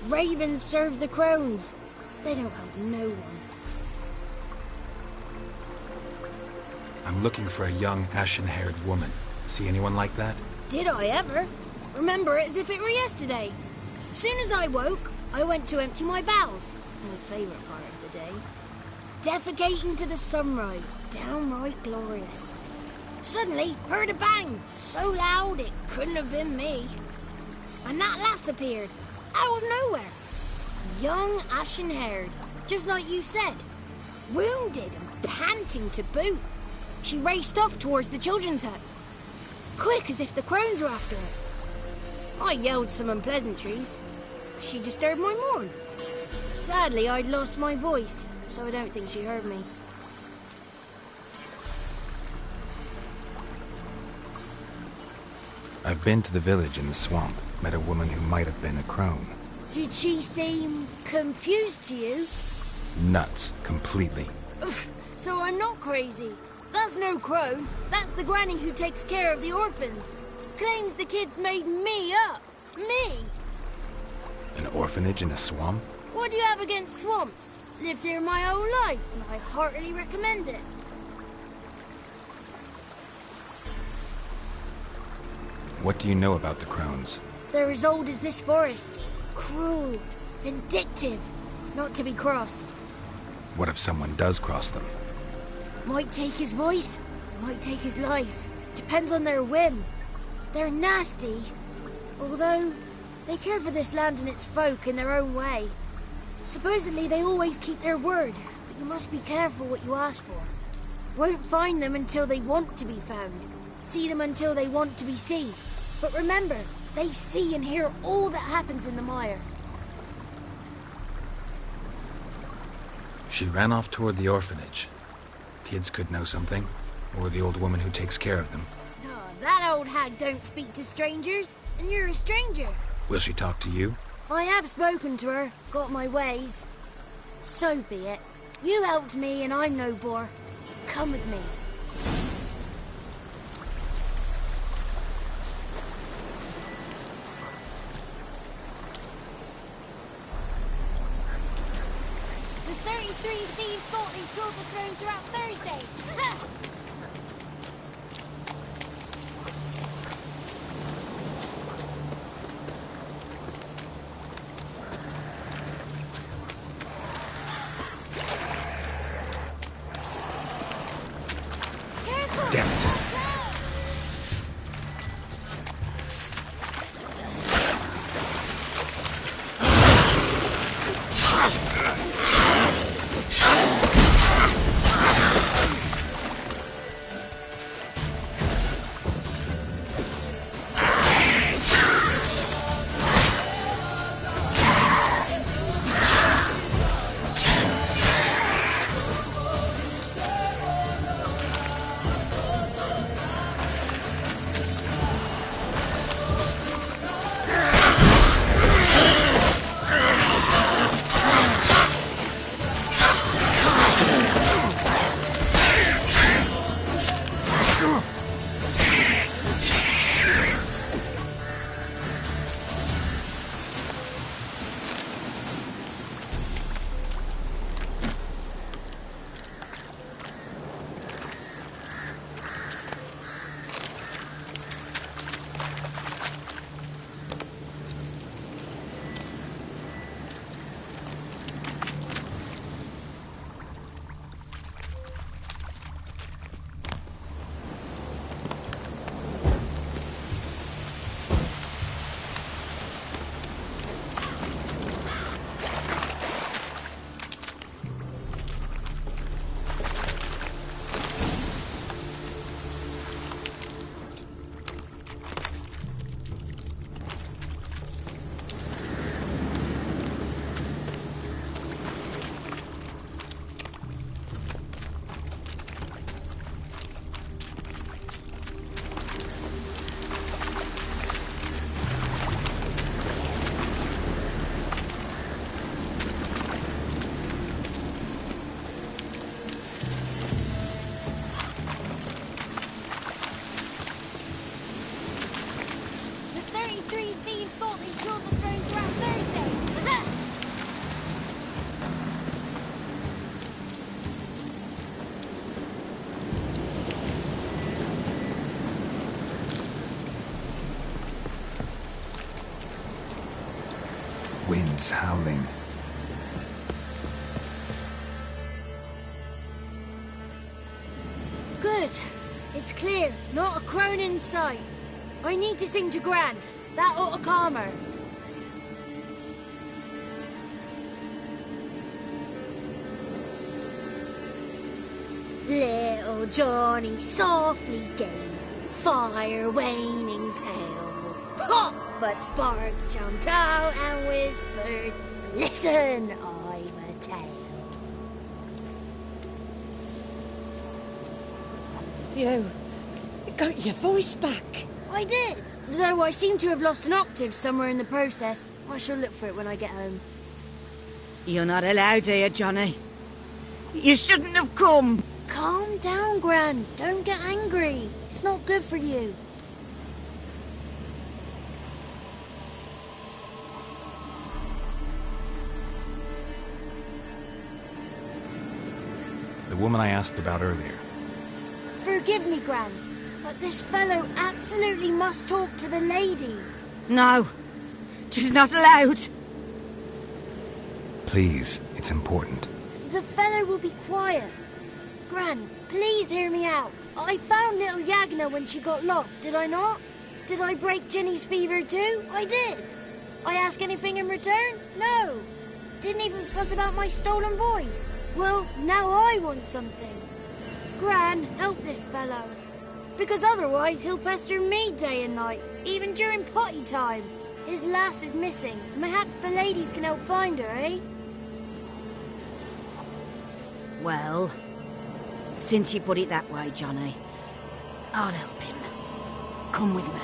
Ravens serve the crones. They don't help no one. I'm looking for a young, ashen-haired woman. See anyone like that? Did I ever? Remember it as if it were yesterday. Soon as I woke, I went to empty my bowels. My favourite part of the day. Defecating to the sunrise. Downright glorious. Suddenly, heard a bang. So loud it couldn't have been me. And that lass appeared. Out of nowhere. Young, ashen-haired. Just like you said. Wounded and panting to boot. She raced off towards the children's huts. Quick as if the crones were after her. I yelled some unpleasantries. She disturbed my morn. Sadly, I'd lost my voice, so I don't think she heard me. I've been to the village in the swamp. Met a woman who might have been a crone. Did she seem confused to you? Nuts. Completely. So I'm not crazy. That's no crone. That's the granny who takes care of the orphans. Claims the kids made me up. Me! An orphanage in a swamp? What do you have against swamps? Lived here my whole life, and I heartily recommend it. What do you know about the crones? They're as old as this forest. Cruel, vindictive, not to be crossed. What if someone does cross them? Might take his voice, might take his life. Depends on their whim. They're nasty, although they care for this land and its folk in their own way. Supposedly they always keep their word, but you must be careful what you ask for. Won't find them until they want to be found. See them until they want to be seen. But remember, they see and hear all that happens in the mire. She ran off toward the orphanage. Kids could know something, or the old woman who takes care of them. Oh, that old hag don't speak to strangers, and you're a stranger. Will she talk to you? I have spoken to her, got my ways. So be it. You helped me and I'm no bore. Come with me. The 33 thieves thought they stole the throne throughout Thursday. Damn it. wind's howling. Good. It's clear. Not a crone in sight. I need to sing to Gran. That ought to calm her. Little Johnny softly gazed, fire waning pale. Pop! A spark jumped out and whispered, "Listen, I'm a tale." You got your voice back. I did, though I seem to have lost an octave somewhere in the process. I shall look for it when I get home. You're not allowed here, Johnny. You shouldn't have come. Calm down, Gran. Don't get angry. It's not good for you. The woman I asked about earlier. Forgive me, Gran, but this fellow absolutely must talk to the ladies. No, she's not allowed. Please, it's important. The fellow will be quiet. Gran, please hear me out. I found little Yagna when she got lost, did I not? Did I break Ginny's fever too? I did. I ask anything in return? No. Didn't even fuss about my stolen voice. Well, now I want something. Gran, help this fellow. Because otherwise he'll pester me day and night, even during potty time. His lass is missing. Perhaps the ladies can help find her, eh? Well, since you put it that way, Johnny, I'll help him. Come with me.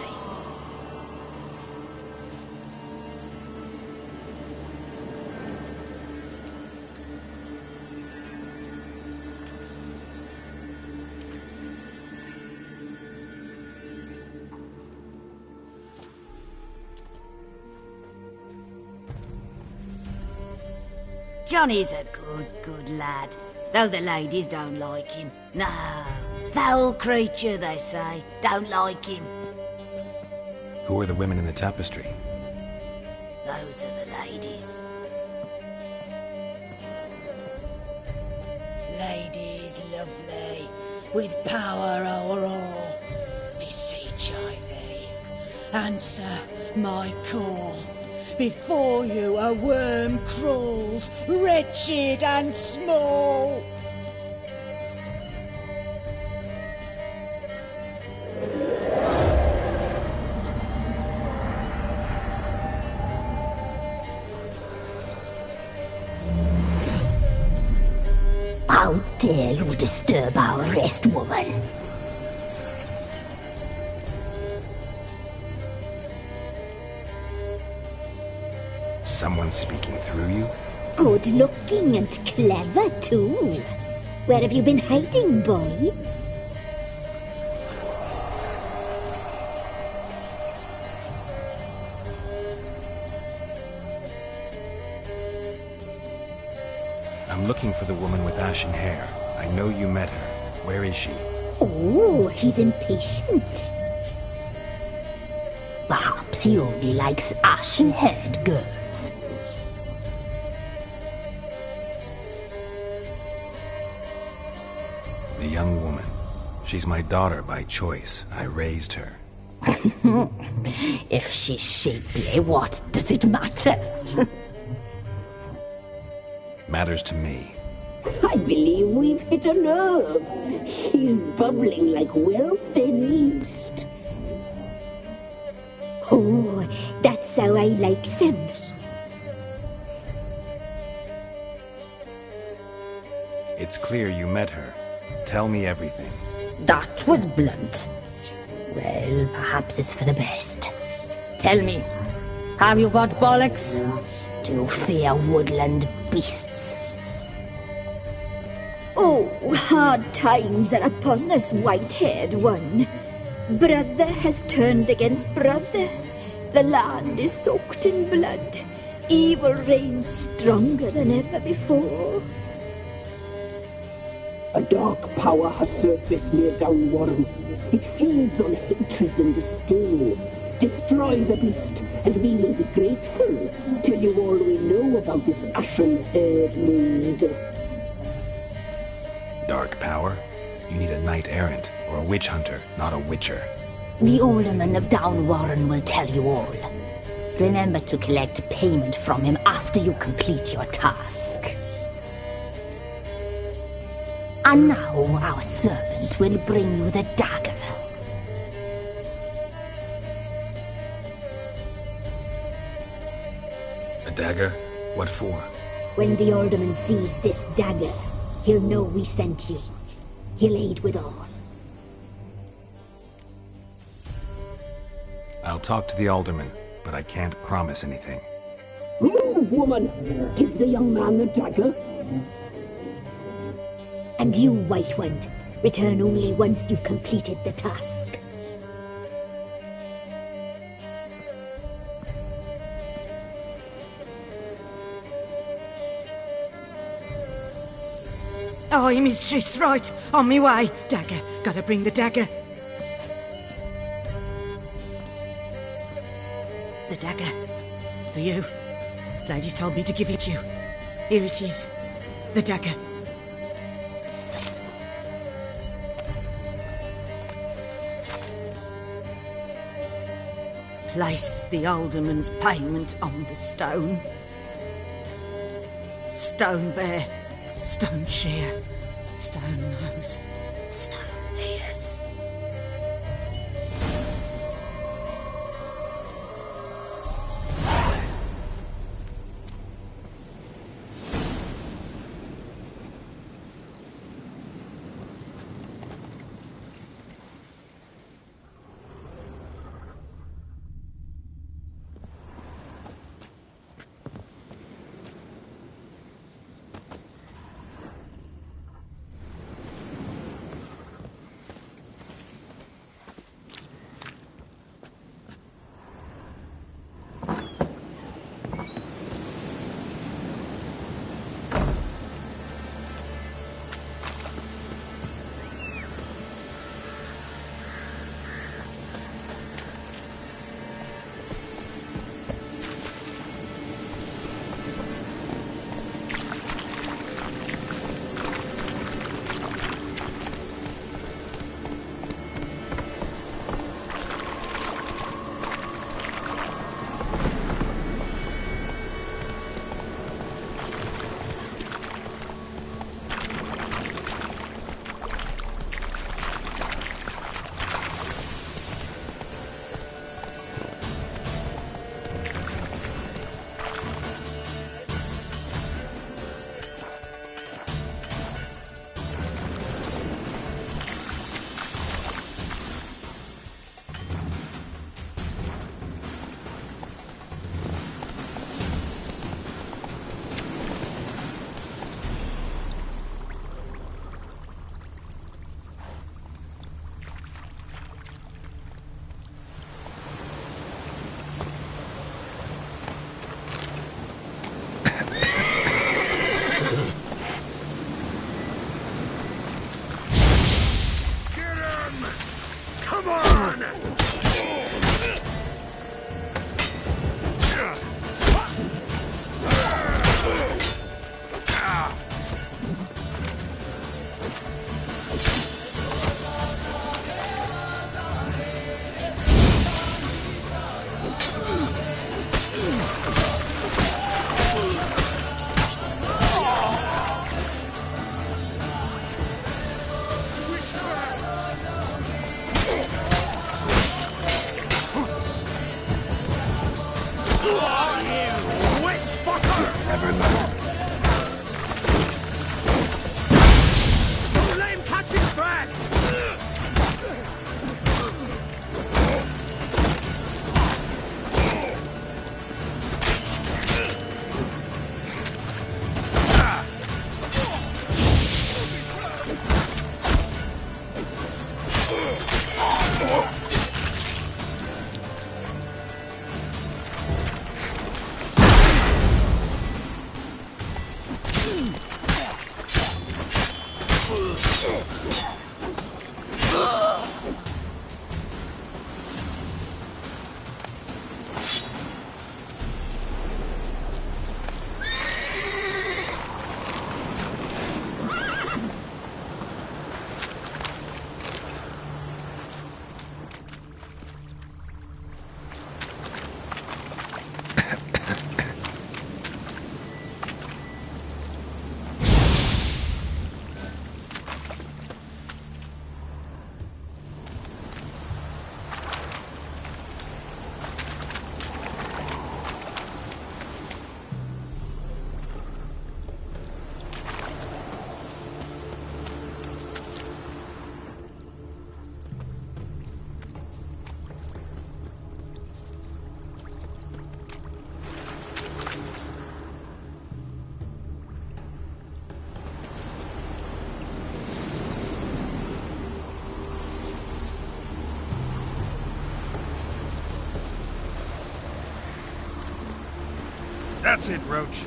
Johnny's a good lad, though the ladies don't like him. No, foul creature, they say. Don't like him. Who are the women in the tapestry? Those are the ladies. Ladies lovely, with power o'er all. Beseech I thee, answer my call. Before you a worm crawls, wretched and small. How dare you disturb our rest, woman? Someone speaking through you? Good looking and clever, too. Where have you been hiding, boy? I'm looking for the woman with ashen hair. I know you met her. Where is she? Oh, he's impatient. Perhaps he only likes ashen-haired girls. The young woman. She's my daughter by choice. I raised her. If she's shapely, what does it matter? Matters to me. I believe we've hit a nerve. He's bubbling like well-fed yeast. Oh, that's how I like him. It's clear you met her. Tell me everything. That was blunt. Well, perhaps it's for the best. Tell me, have you got bollocks? Do you fear woodland beasts? Oh, hard times are upon this white-haired one. Brother has turned against brother. The land is soaked in blood. Evil reigns stronger than ever before. A dark power has surfaced near Downwarren. It feeds on hatred and disdain. Destroy the beast, and we will be grateful. Tell you all we know about this ashen-haired maid. Dark power? You need a knight-errant or a witch hunter, not a witcher. The alderman of Downwarren will tell you all. Remember to collect payment from him after you complete your task. And now our servant will bring you the dagger. A dagger? What for? When the alderman sees this dagger, he'll know we sent you. He'll aid with all. I'll talk to the alderman, but I can't promise anything. Move, woman! Give the young man the dagger. And you, White One, return only once you've completed the task. Aye, mistress, right. On me way. Dagger. Gotta bring the dagger. The dagger. For you. Ladies told me to give it to you. Here it is. The dagger. Place the alderman's payment on the stone. Stone bear. Stone shear, stone nose, stone ears. That's it, Roach.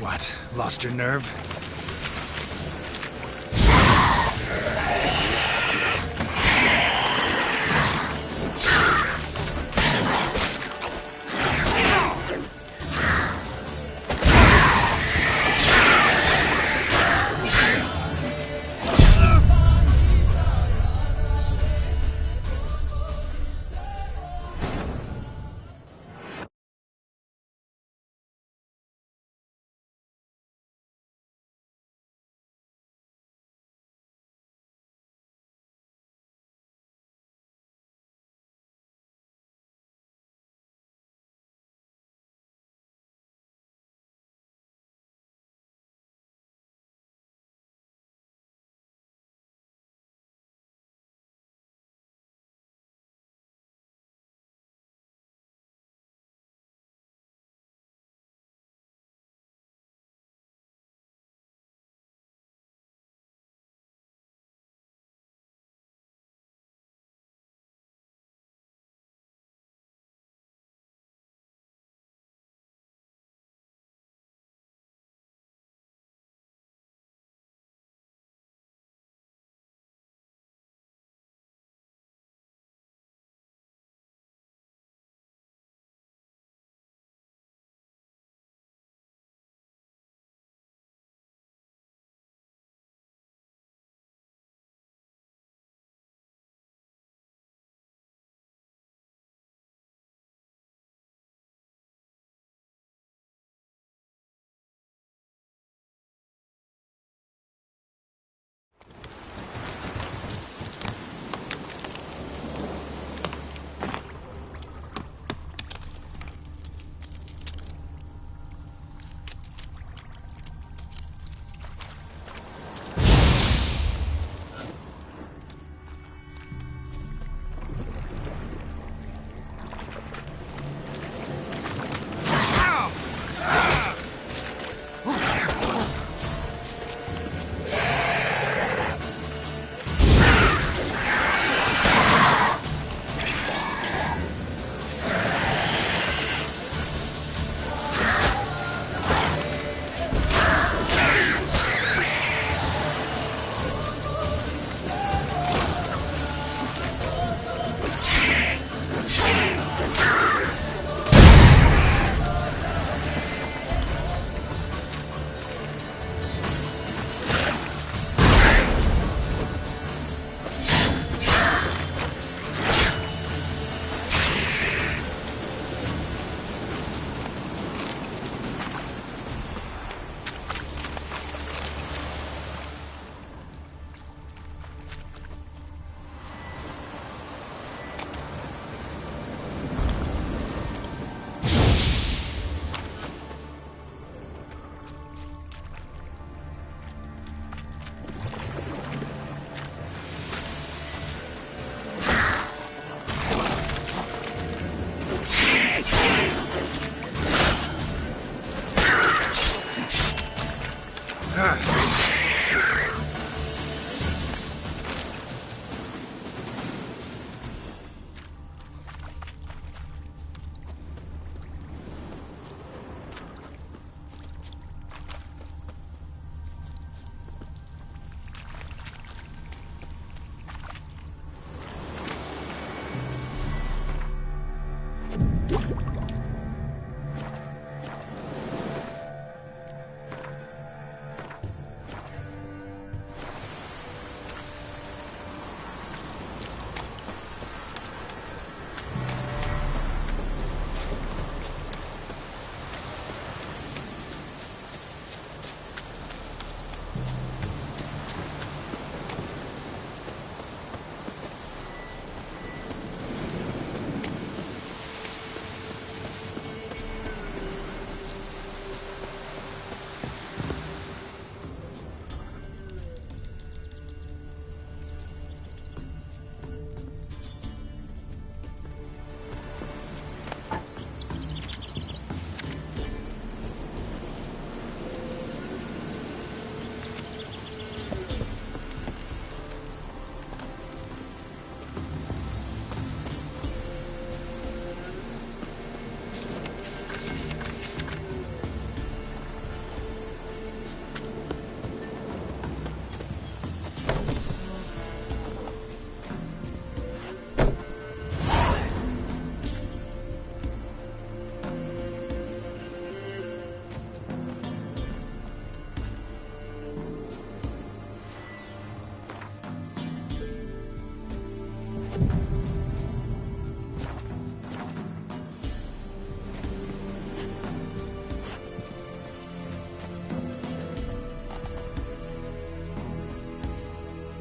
What? Lost your nerve?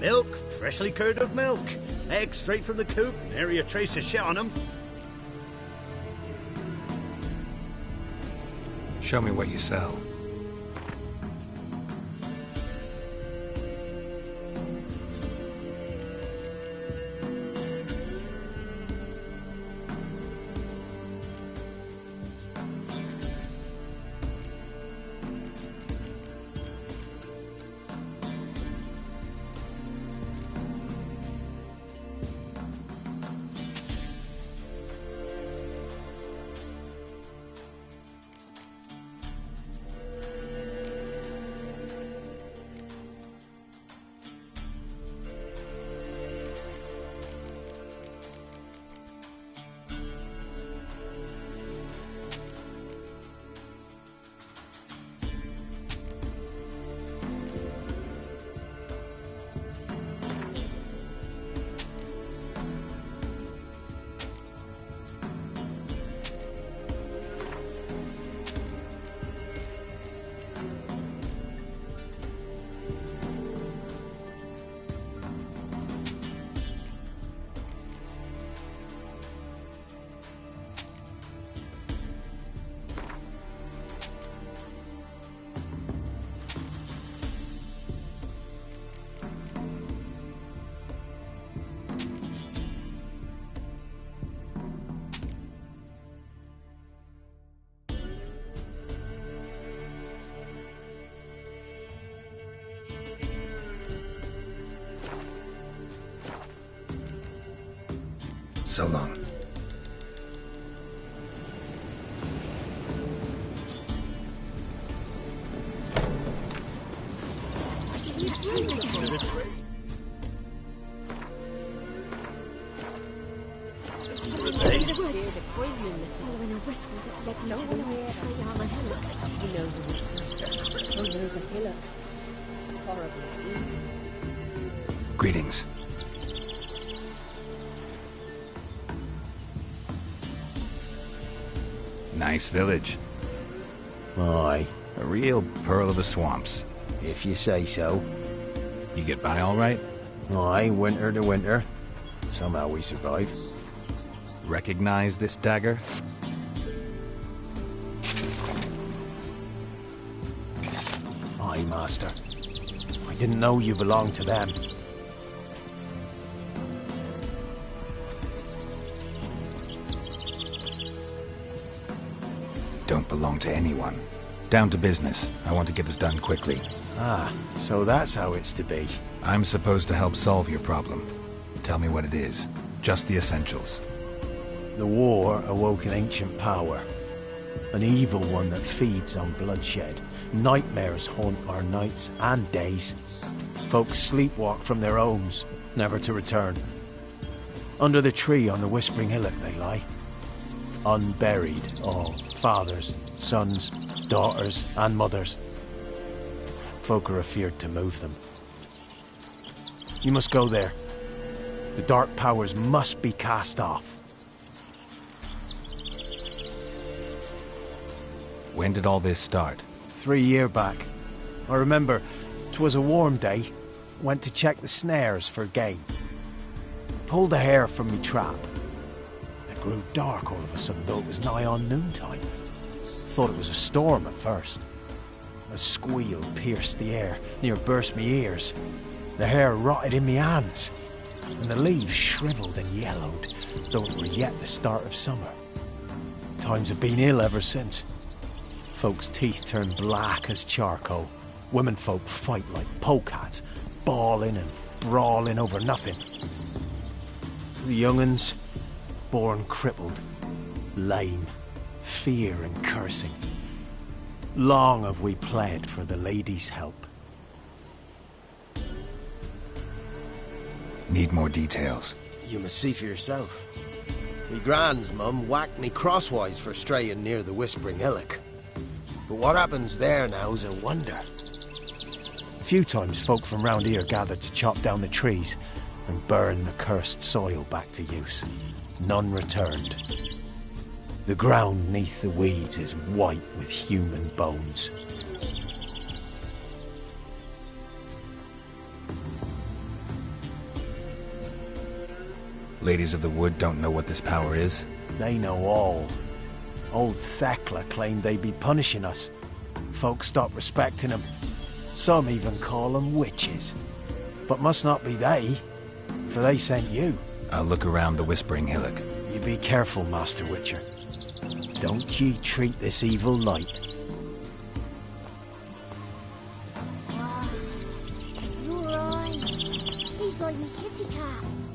Milk, freshly curdled milk. Eggs straight from the coop, nary a trace of shit on them. Show me what you sell. So long. Following a whisper that led me to the old tree on the hillock. You know the whisper. Oh no, the hillock. Horrible beings. Greetings. Nice village. Aye. A real pearl of the swamps. If you say so. You get by all right? Aye, winter to winter. Somehow we survive. Recognize this dagger? Aye, master. I didn't know you belonged to them. Don't belong to anyone. Down to business. I want to get this done quickly. Ah, so that's how it's to be. I'm supposed to help solve your problem. Tell me what it is. Just the essentials. The war awoke an ancient power. An evil one that feeds on bloodshed. Nightmares haunt our nights and days. Folks sleepwalk from their homes, never to return. Under the tree on the Whispering Hillock they lie. Unburied, all. Fathers, sons, daughters, and mothers. Folk are afeard to move them. You must go there. The dark powers must be cast off. When did all this start? 3 years back. I remember 'twas a warm day. Went to check the snares for game. Pulled a hare from me trap. It grew dark all of a sudden, though it was nigh on noontime. Thought it was a storm at first. A squeal pierced the air, near burst me ears. The hair rotted in me hands, and the leaves shriveled and yellowed, though it were yet the start of summer. Times have been ill ever since. Folks' teeth turn black as charcoal. Womenfolk fight like polecats, bawling and brawling over nothing. The young'uns, born crippled, lame, fear and cursing. Long have we pled for the lady's help. Need more details. You must see for yourself. Me grand's mum whacked me crosswise for straying near the Whispering Hillock. But what happens there now's a wonder. A few times folk from round here gathered to chop down the trees and burn the cursed soil back to use. None returned. The ground neath the weeds is white with human bones. ladies of the wood don't know what this power is? They know all. Old Thekla claimed they'd be punishing us. Folks stopped respecting them. Some even call them witches. But must not be they, for they sent you. I'll look around the Whispering Hillock. You be careful, Master Witcher. Don't ye treat this evil light. Wow. Your eyes. These like me kitty cats.